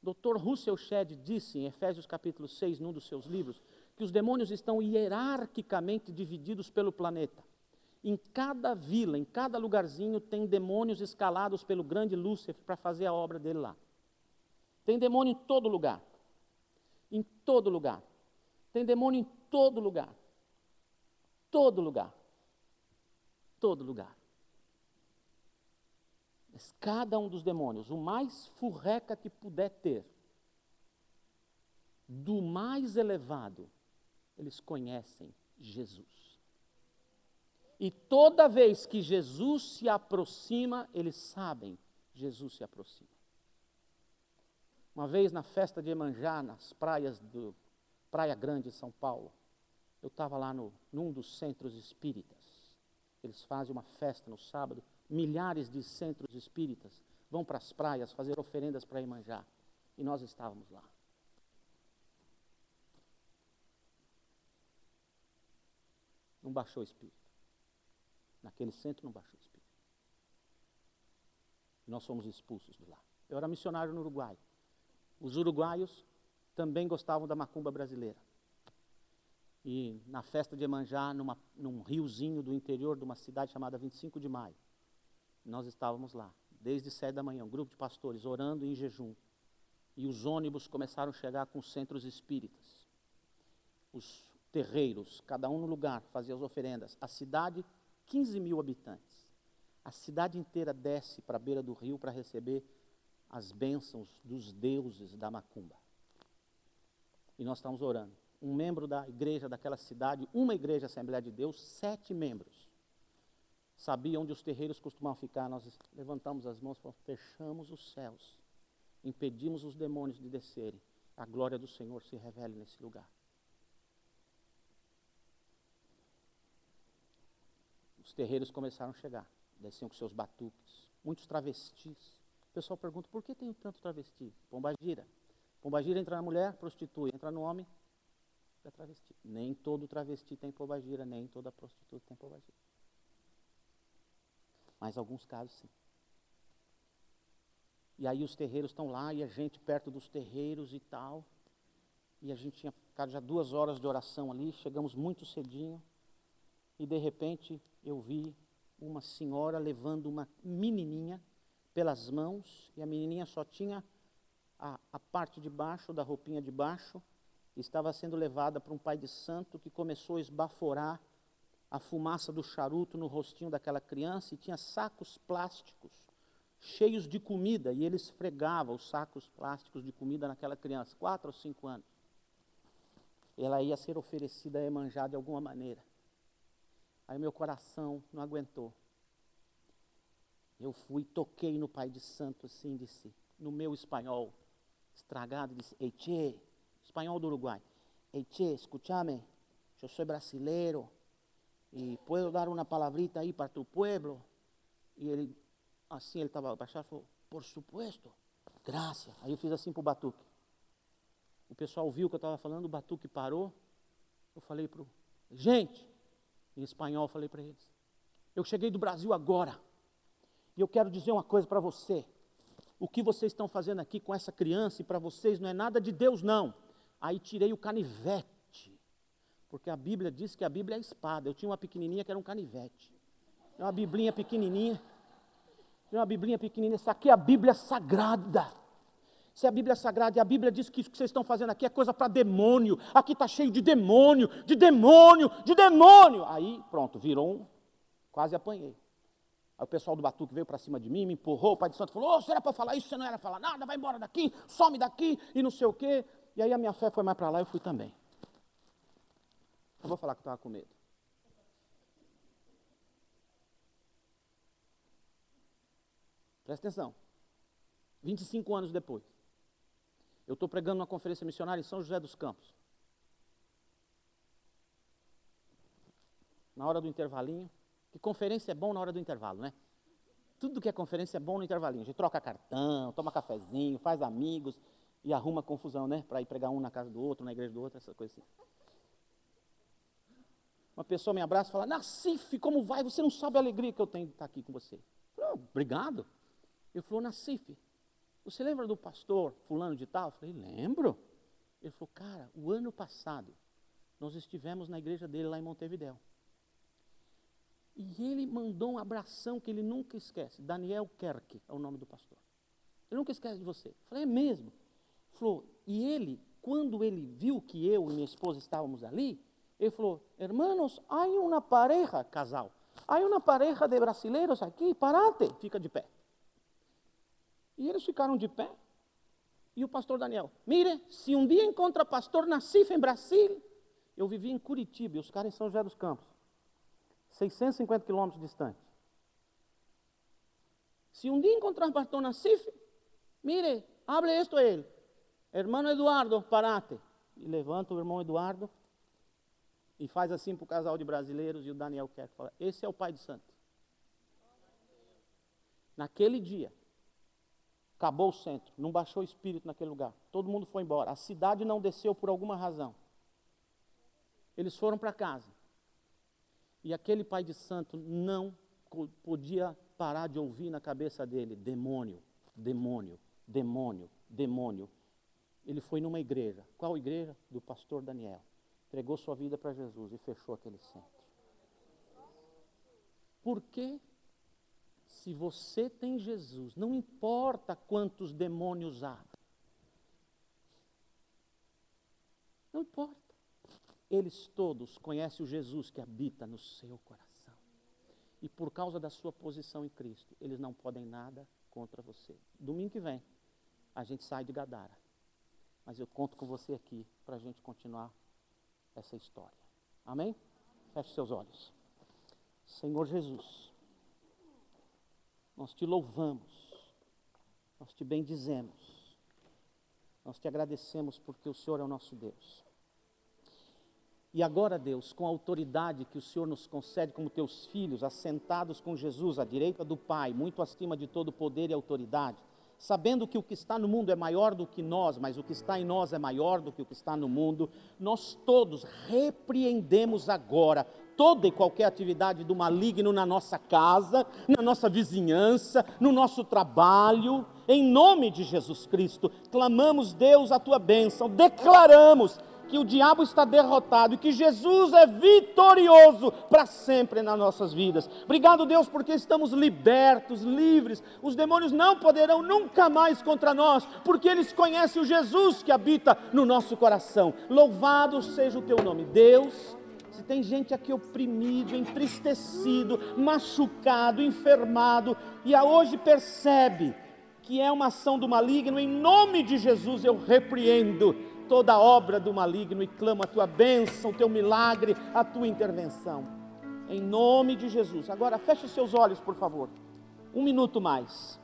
[SPEAKER 4] Dr. Russell Shedd disse em Efésios capítulo 6, num dos seus livros, que os demônios estão hierarquicamente divididos pelo planeta. Em cada vila, em cada lugarzinho, tem demônios escalados pelo grande Lúcifer para fazer a obra dele lá. Tem demônio em todo lugar. Em todo lugar. Tem demônio em todo lugar. Todo lugar. Todo lugar. Mas cada um dos demônios, o mais furreca que puder ter, do mais elevado, eles conhecem Jesus. E toda vez que Jesus se aproxima, eles sabem, Jesus se aproxima. Uma vez na festa de Iemanjá, nas praias do Praia Grande, São Paulo, eu estava lá num dos centros espíritas. Eles fazem uma festa no sábado, milhares de centros espíritas vão para as praias fazer oferendas para Iemanjá. E nós estávamos lá. Não baixou o espírito. Naquele centro não baixou o espírito. E nós fomos expulsos de lá. Eu era missionário no Uruguai. Os uruguaios também gostavam da macumba brasileira. E na festa de Iemanjá, num riozinho do interior de uma cidade chamada 25 de Maio, nós estávamos lá, desde 7 da manhã, um grupo de pastores orando em jejum. E os ônibus começaram a chegar com os centros espíritas. Os terreiros, cada um no lugar, fazia as oferendas. A cidade, 15 mil habitantes. A cidade inteira desce para a beira do rio para receber as bênçãos dos deuses da macumba. E nós estávamos orando. Um membro da igreja daquela cidade, uma igreja Assembleia de Deus, 7 membros, sabia onde os terreiros costumavam ficar. Nós levantamos as mãos e falamos, fechamos os céus, impedimos os demônios de descerem. A glória do Senhor se revele nesse lugar. Os terreiros começaram a chegar, desciam com seus batuques, muitos travestis. O pessoal pergunta, por que tem tanto travesti? Pombagira. Pombagira entra na mulher, prostitui, entra no homem, é travesti. Nem todo travesti tem pombagira, nem toda prostituta tem pombagira. Mas alguns casos sim. E aí os terreiros estão lá, e a gente perto dos terreiros e tal. E a gente tinha ficado já 2 horas de oração ali, chegamos muito cedinho. E de repente eu vi uma senhora levando uma menininha pelas mãos, e a menininha só tinha a parte de baixo, da roupinha de baixo, e estava sendo levada para um pai de santo que começou a esbaforar a fumaça do charuto no rostinho daquela criança, e tinha sacos plásticos cheios de comida, e ele esfregava os sacos plásticos de comida naquela criança, 4 ou 5 anos. Ela ia ser oferecida a Iemanjá de alguma maneira. Aí meu coração não aguentou. Eu fui, toquei no pai de santo assim, disse, no meu espanhol estragado, disse, ei che, espanhol do Uruguai, ei che, escúchame, eu sou brasileiro, e posso dar uma palavrita aí para tu pueblo? E ele, assim, ele estava abaixado, falou, por supuesto, graças. Aí eu fiz assim para o batuque. O pessoal viu o que eu estava falando, o batuque parou. Eu falei para gente, em espanhol eu falei para eles, eu cheguei do Brasil agora, e eu quero dizer uma coisa para você. O que vocês estão fazendo aqui com essa criança, e para vocês não é nada de Deus não. Aí tirei o canivete, porque a Bíblia diz que a Bíblia é a espada. Eu tinha uma pequenininha que era um canivete, uma biblinha pequenininha. Uma biblinha pequenininha, essa aqui é a Bíblia Sagrada. Isso é a Bíblia Sagrada, e a Bíblia diz que isso que vocês estão fazendo aqui é coisa para demônio. Aqui está cheio de demônio, de demônio, de demônio. Aí, pronto, virou quase apanhei. Aí o pessoal do Batuque veio para cima de mim, me empurrou, o pai de santo falou, você era para falar isso, você não era para falar nada, vai embora daqui, some daqui, e não sei o quê. E aí a minha fé foi mais para lá, eu fui também. Eu vou falar que eu estava com medo. Presta atenção. 25 anos depois, eu estou pregando uma conferência missionária em São José dos Campos. Na hora do intervalinho, que conferência é bom na hora do intervalo, né? Tudo que é conferência é bom no intervalinho. A gente troca cartão, toma cafezinho, faz amigos e arruma confusão, né? Para ir pregar um na casa do outro, na igreja do outro, essa coisa assim. Uma pessoa me abraça e fala, Nassif, como vai? Você não sabe a alegria que eu tenho de estar aqui com você. Eu falei, obrigado. Ele falou, Nassif, você lembra do pastor fulano de tal? Eu falei, lembro. Ele falou, cara, o ano passado, nós estivemos na igreja dele lá em Montevidéu. E ele mandou um abração que ele nunca esquece. Daniel Kerk é o nome do pastor. Ele nunca esquece de você. Eu falei, é mesmo? Ele falou, e ele, quando ele viu que eu e minha esposa estávamos ali, ele falou, hermanos, há uma pareja, casal, há uma pareja de brasileiros aqui, parate, fica de pé. E eles ficaram de pé. E o pastor Daniel, mire, se um dia encontra pastor Nassif em Brasil, eu vivi em Curitiba, e os caras em São José dos Campos, 650 quilômetros distante. Se um dia encontrar pastor Nassif, mire, hable esto a ele. Hermano Eduardo, parate. E levanta o irmão Eduardo e faz assim para o casal de brasileiros, e o Daniel quer falar, esse é o pai de santo. Naquele dia, acabou o centro, não baixou o espírito naquele lugar. Todo mundo foi embora. A cidade não desceu por alguma razão. Eles foram para casa. E aquele pai de santo não podia parar de ouvir na cabeça dele, demônio, demônio, demônio, demônio. Ele foi numa igreja. Qual igreja? Do pastor Daniel. Entregou sua vida para Jesus e fechou aquele centro. Por quê? Se você tem Jesus, não importa quantos demônios há. Não importa. Eles todos conhecem o Jesus que habita no seu coração. E por causa da sua posição em Cristo, eles não podem nada contra você. Domingo que vem, a gente sai de Gadara. Mas eu conto com você aqui para a gente continuar essa história. Amém? Feche seus olhos. Senhor Jesus, nós te louvamos, nós te bendizemos, nós te agradecemos porque o Senhor é o nosso Deus. E agora, Deus, com a autoridade que o Senhor nos concede como teus filhos, assentados com Jesus à direita do Pai, muito acima de todo poder e autoridade, sabendo que o que está no mundo é maior do que nós, mas o que está em nós é maior do que o que está no mundo, nós todos repreendemos agora toda e qualquer atividade do maligno na nossa casa, na nossa vizinhança, no nosso trabalho, em nome de Jesus Cristo. Clamamos, Deus, a tua bênção, declaramos que o diabo está derrotado e que Jesus é vitorioso para sempre nas nossas vidas. Obrigado, Deus, porque estamos libertos, livres. Os demônios não poderão nunca mais contra nós, porque eles conhecem o Jesus que habita no nosso coração. Louvado seja o teu nome, Deus. Se tem gente aqui oprimido, entristecido, machucado, enfermado, e hoje percebe que é uma ação do maligno, em nome de Jesus eu repreendo toda obra do maligno e clamo a tua bênção, o teu milagre, a tua intervenção, em nome de Jesus. Agora feche os seus olhos, por favor, 1 minuto mais.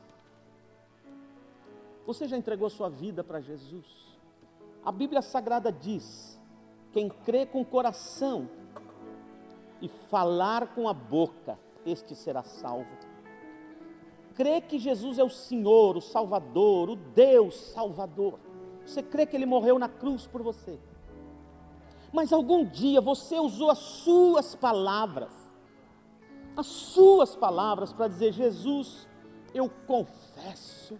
[SPEAKER 4] Você já entregou sua vida para Jesus? A Bíblia Sagrada diz, quem crê com o coração e falar com a boca, este será salvo. Crê que Jesus é o Senhor, o Salvador, o Deus Salvador. Você crê que Ele morreu na cruz por você? Mas algum dia você usou as suas palavras para dizer, Jesus, eu confesso,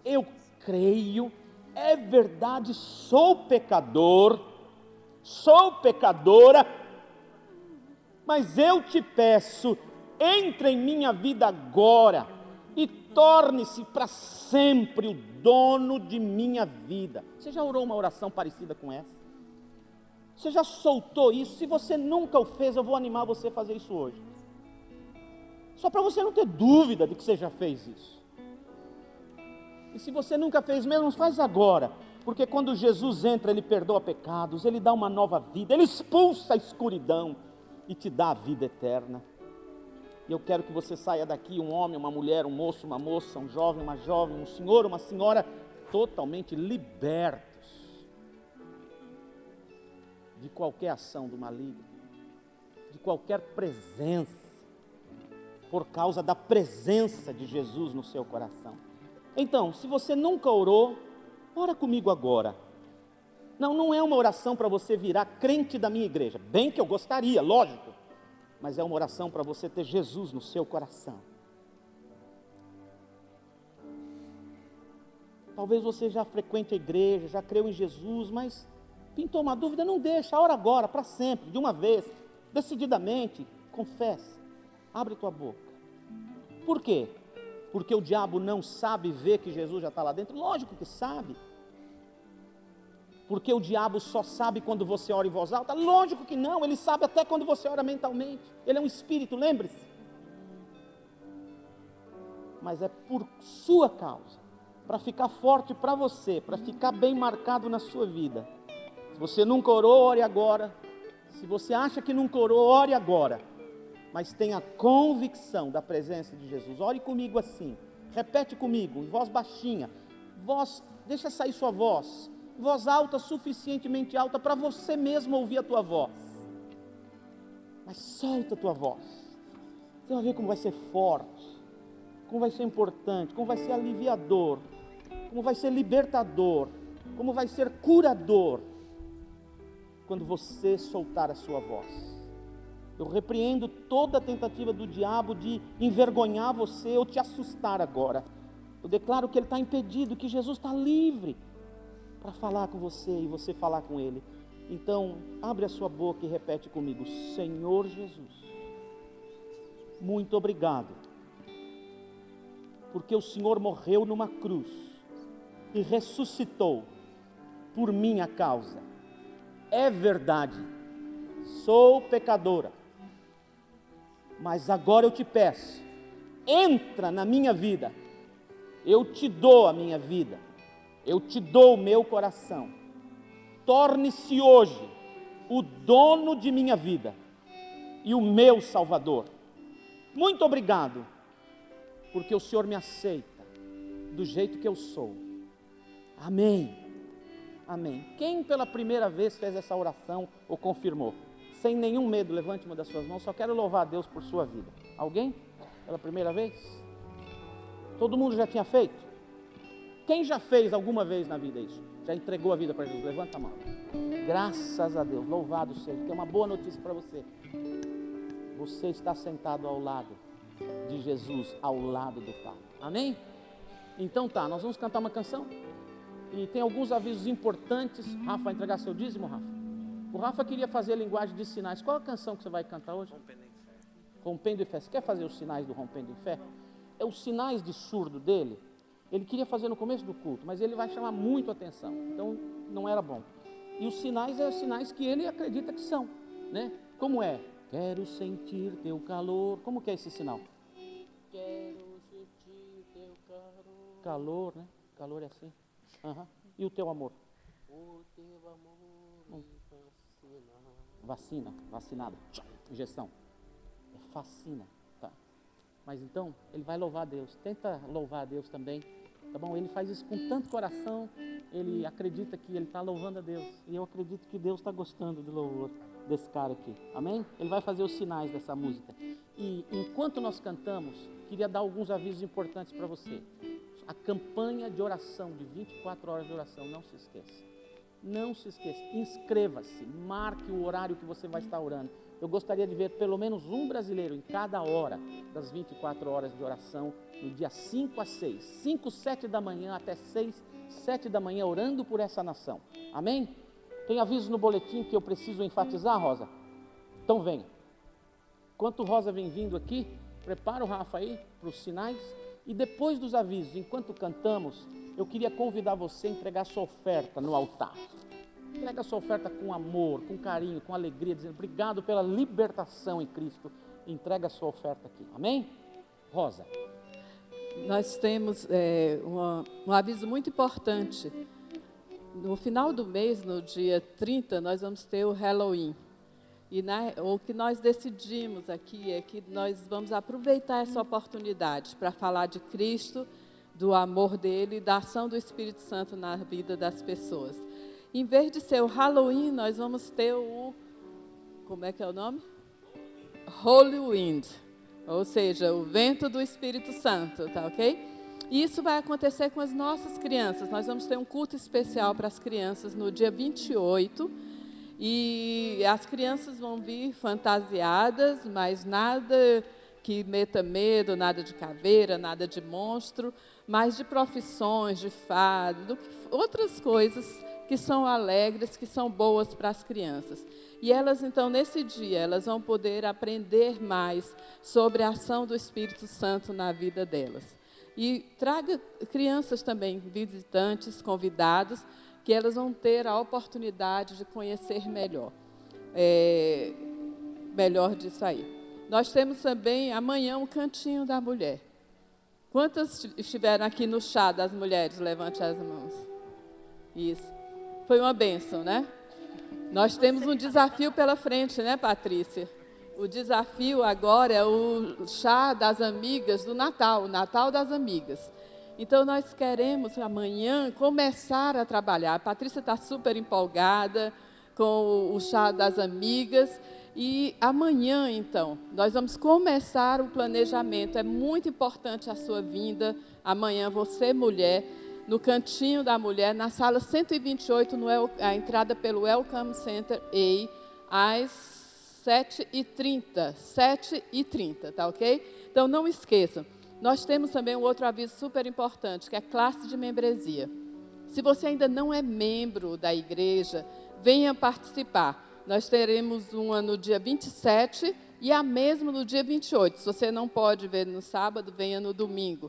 [SPEAKER 4] eu creio, é verdade, sou pecador, sou pecadora, mas eu te peço, entre em minha vida agora, e torne-se para sempre o dono de minha vida. Você já orou uma oração parecida com essa? Você já soltou isso? Se você nunca o fez, eu vou animar você a fazer isso hoje. Só para você não ter dúvida de que você já fez isso. E se você nunca fez mesmo, faz agora. Porque quando Jesus entra, Ele perdoa pecados, Ele dá uma nova vida, Ele expulsa a escuridão e te dá a vida eterna. E eu quero que você saia daqui, um homem, uma mulher, um moço, uma moça, um jovem, um senhor, uma senhora, totalmente libertos de qualquer ação do maligno, de qualquer presença, por causa da presença de Jesus no seu coração. Então, se você nunca orou, ora comigo agora. Não é uma oração para você virar crente da minha igreja, bem que eu gostaria, lógico, mas é uma oração para você ter Jesus no seu coração. Talvez você já frequente a igreja, já creu em Jesus, mas pintou uma dúvida, não deixa, ora agora, para sempre, de uma vez, decididamente, confessa, abre tua boca. Por quê? Porque o diabo não sabe ver que Jesus já está lá dentro? Lógico que sabe. Porque o diabo só sabe quando você ora em voz alta? Lógico que não, ele sabe até quando você ora mentalmente. Ele é um espírito, lembre-se. Mas é por sua causa, para ficar forte para você, para ficar bem marcado na sua vida. Se você nunca orou, ore agora. Se você acha que nunca orou, ore agora. Mas tenha convicção da presença de Jesus. Ore comigo assim, repete comigo, em voz baixinha, deixa sair sua voz, voz alta, suficientemente alta para você mesmo ouvir a tua voz, mas solta a tua voz, você vai ver como vai ser forte, como vai ser importante, como vai ser aliviador, como vai ser libertador, como vai ser curador, quando você soltar a sua voz. Eu repreendo toda a tentativa do diabo de envergonhar você ou te assustar agora. Eu declaro que ele está impedido, que Jesus está livre para falar com você e você falar com ele. Então, abre a sua boca e repete comigo: Senhor Jesus, muito obrigado, porque o Senhor morreu numa cruz e ressuscitou por minha causa. É verdade, sou pecadora, mas agora eu te peço, entra na minha vida, eu te dou a minha vida, eu te dou o meu coração, torne-se hoje o dono de minha vida e o meu Salvador. Muito obrigado, porque o Senhor me aceita do jeito que eu sou. Amém, amém. Quem pela primeira vez fez essa oração ou confirmou? Sem nenhum medo, levante uma das suas mãos. Só quero louvar a Deus por sua vida. Alguém? Pela primeira vez? Todo mundo já tinha feito? Quem já fez alguma vez na vida isso? Já entregou a vida para Jesus? Levanta a mão. Graças a Deus, louvado seja. Tem uma boa notícia para você. Você está sentado ao lado de Jesus, ao lado do Pai. Amém? Então tá, nós vamos cantar uma canção. E tem alguns avisos importantes. Rafa, vai entregar seu dízimo, Rafa? O Rafa queria fazer a linguagem de sinais. Qual a canção que você vai cantar hoje? Rompendo em Fé. Rompendo em Fé. Você quer fazer os sinais do Rompendo em Fé? É os sinais de surdo dele. Ele queria fazer no começo do culto, mas ele vai chamar muito a atenção. Então, não era bom. E os sinais os sinais que ele acredita que são, né? Como é? Quero sentir teu calor. Como que é esse sinal?
[SPEAKER 6] Quero sentir teu calor.
[SPEAKER 4] Calor, né? Calor é assim. Uhum. E o teu amor?
[SPEAKER 6] O teu amor me fascina.
[SPEAKER 4] Vacina, vacinado, injeção. É fascina, tá? Mas então, ele vai louvar a Deus. Tenta louvar a Deus também, tá bom? Ele faz isso com tanto coração, ele acredita que ele está louvando a Deus. E eu acredito que Deus está gostando do louvor desse cara aqui, amém? Ele vai fazer os sinais dessa música. E enquanto nós cantamos, queria dar alguns avisos importantes para você. A campanha de oração, de 24 horas de oração, não se esqueça. Não se esqueça, inscreva-se, marque o horário que você vai estar orando. Eu gostaria de ver pelo menos um brasileiro em cada hora das 24 horas de oração, no dia 5 a 6, 5, 7 da manhã até 6, 7 da manhã, orando por essa nação. Amém? Tem aviso no boletim que eu preciso enfatizar, Rosa? Então venha. Enquanto Rosa vem vindo aqui, prepara o Rafa aí para os sinais. E depois dos avisos, enquanto cantamos, eu queria convidar você a entregar sua oferta no altar. Entrega sua oferta com amor, com carinho, com alegria, dizendo obrigado pela libertação em Cristo. Entrega sua oferta aqui, amém? Rosa.
[SPEAKER 6] Nós temos um aviso muito importante. No final do mês, no dia 30, nós vamos ter o Halloween. E o que nós decidimos aqui é que nós vamos aproveitar essa oportunidade para falar de Cristo, do amor dele e da ação do Espírito Santo na vida das pessoas. Em vez de ser o Halloween, nós vamos ter como é que é o nome? Holy Wind, ou seja, o vento do Espírito Santo, tá ok? E isso vai acontecer com as nossas crianças. Nós vamos ter um culto especial para as crianças no dia 28, e as crianças vão vir fantasiadas, mas nada que meta medo, nada de caveira, nada de monstro, mas de profissões, de fado, outras coisas que são alegres, que são boas para as crianças. E elas, então, nesse dia, elas vão poder aprender mais sobre a ação do Espírito Santo na vida delas. E traga crianças também, visitantes, convidados, que elas vão ter a oportunidade de conhecer melhor. Melhor disso aí. Nós temos também, amanhã, um cantinho da mulher. Quantas estiveram aqui no chá das mulheres? Levante as mãos. Isso. Foi uma bênção, né? Nós temos um desafio pela frente, né, Patrícia? O desafio agora é o chá das amigas do Natal, o Natal das amigas. Então, nós queremos amanhã começar a trabalhar. A Patrícia está super empolgada com o chá das amigas. E amanhã, então, nós vamos começar o planejamento. É muito importante a sua vinda. Amanhã, você, mulher, no Cantinho da Mulher, na sala 128, a entrada pelo Welcome Center A, às 7h30. 7h30, tá ok? Então, não esqueçam. Nós temos também um outro aviso super importante, que é a classe de membresia. Se você ainda não é membro da igreja, venha participar. Nós teremos uma no dia 27 e a mesma no dia 28. Se você não pode ver no sábado, venha no domingo.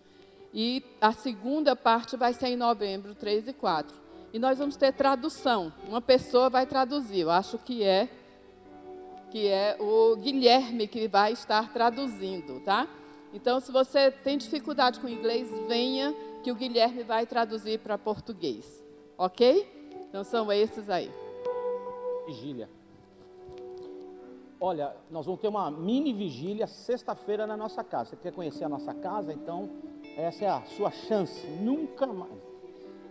[SPEAKER 6] E a segunda parte vai ser em novembro, 3 e 4. E nós vamos ter tradução. Uma pessoa vai traduzir. Eu acho que é o Guilherme que vai estar traduzindo, tá? Então, se você tem dificuldade com inglês, venha que o Guilherme vai traduzir para português. Ok? Então, são esses aí.
[SPEAKER 4] Vigília. Olha, nós vamos ter uma mini vigília sexta-feira na nossa casa. Você quer conhecer a nossa casa? Então, essa é a sua chance. Nunca mais.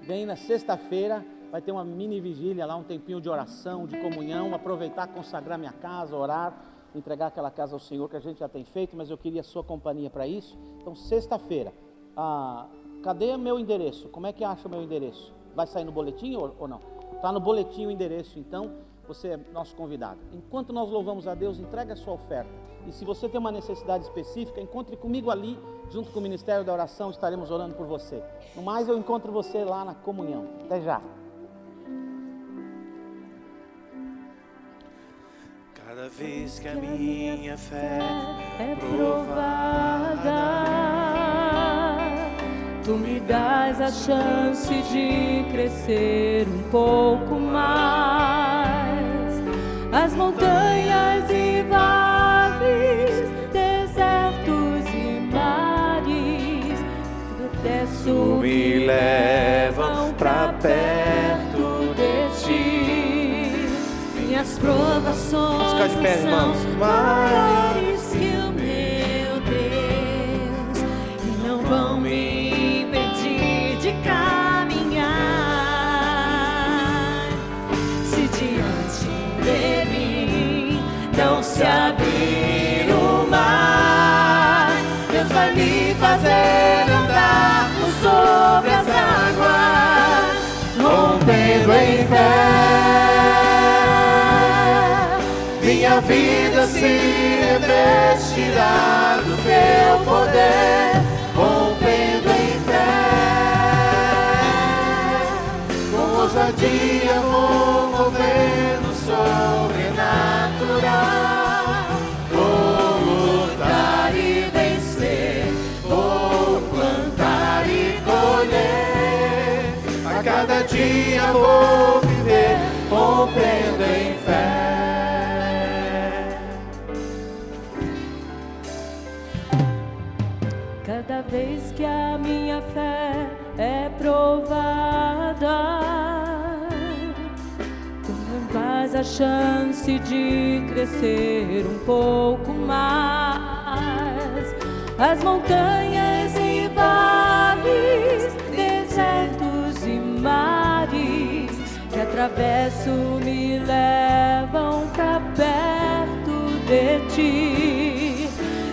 [SPEAKER 4] Vem na sexta-feira, vai ter uma mini vigília lá, um tempinho de oração, de comunhão, aproveitar, consagrar minha casa, orar, entregar aquela casa ao Senhor que a gente já tem feito, mas eu queria a sua companhia para isso. Então, sexta-feira, cadê meu endereço? Como é que acha o meu endereço? Vai sair no boletim ou não? Está no boletim o endereço, então você é nosso convidado. Enquanto nós louvamos a Deus, entregue a sua oferta. E se você tem uma necessidade específica, encontre comigo ali, junto com o Ministério da Oração, estaremos orando por você. No mais, eu encontro você lá na comunhão. Até já.
[SPEAKER 2] Cada vez que a minha fé
[SPEAKER 1] é provada, tu me dás a chance de crescer um pouco mais. As montanhas e vales, desertos e mares, tu me levam pra perto de ti. Minhas provações
[SPEAKER 2] ficar de pé, irmãos.
[SPEAKER 1] são maiores que o meu Deus e não vão me impedir de caminhar. Se diante de mim não se abrir o mar, Deus vai me fazer andar por sobre as águas, rompendo em fé. Minha vida se revestirá do teu poder, rompendo em fé. Com ousadia vou mover no sobrenatural. Vou lutar e vencer, vou plantar
[SPEAKER 2] dia vou viver rompendo em fé.
[SPEAKER 7] Cada vez que a minha fé é provada, tenho mais a chance de crescer um pouco mais. As montanhas e vales, desertos e mares que atravesso me levam pra perto de ti.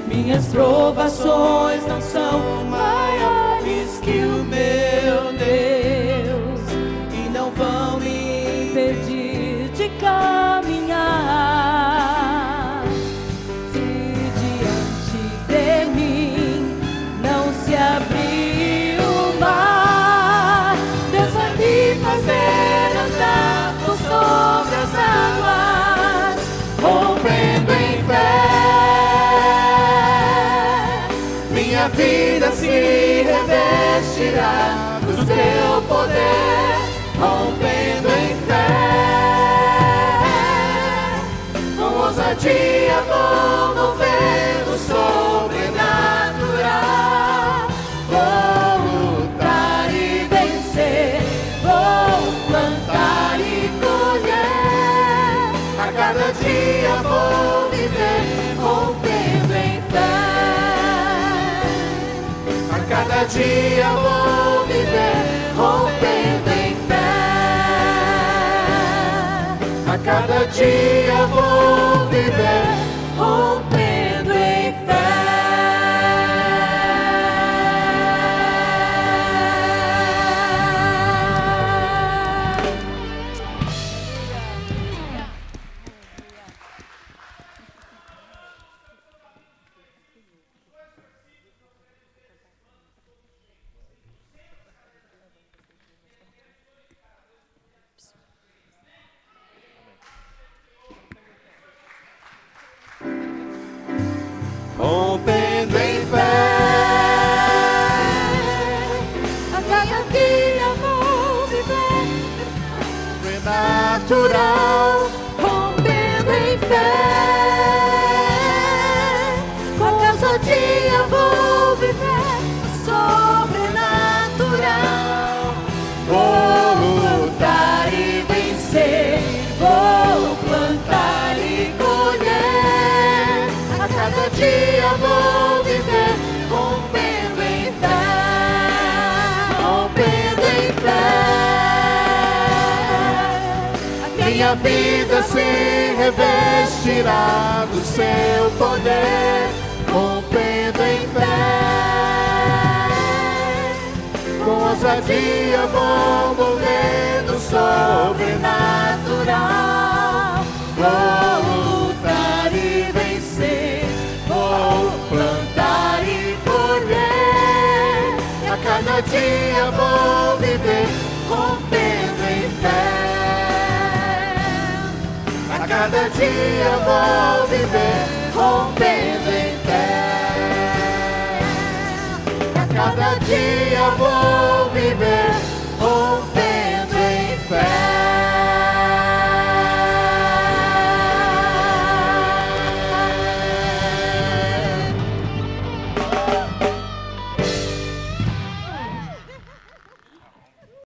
[SPEAKER 7] Minhas provações não são maiores que o meu Deus e não vão me impedir de caminhar. Se diante de mim não se abrir o mar, Deus vai me fazer andar por sobre as águas, rompendo em fé.
[SPEAKER 2] Minha vida se revestirá do seu poder, rompendo em fé. Com ousadia vou mover o sobrenatural. Vou lutar e vencer, vou plantar e colher. A cada dia vou viver rompendo em fé. Cada dia vou viver rompendo em fé. A cada dia vou viver rompendo em fé. Rompendo em fé.
[SPEAKER 7] A cada dia vou viver
[SPEAKER 2] Sobrenatural.
[SPEAKER 7] rompendo em fé. Com ousadia vou viver sobrenatural.
[SPEAKER 2] Vou lutar e vencer,
[SPEAKER 7] Vou plantar e colher.
[SPEAKER 2] a cada dia vou viver rompendo em fé. Rompendo em fé. Minha vida se revestirá do seu poder, rompendo em fé. Com ousadia vou movendo o sobrenatural. Vou lutar e vencer, vou plantar e colher. A cada dia vou viver rompendo em fé. A cada dia vou viver rompendo em fé. A cada dia vou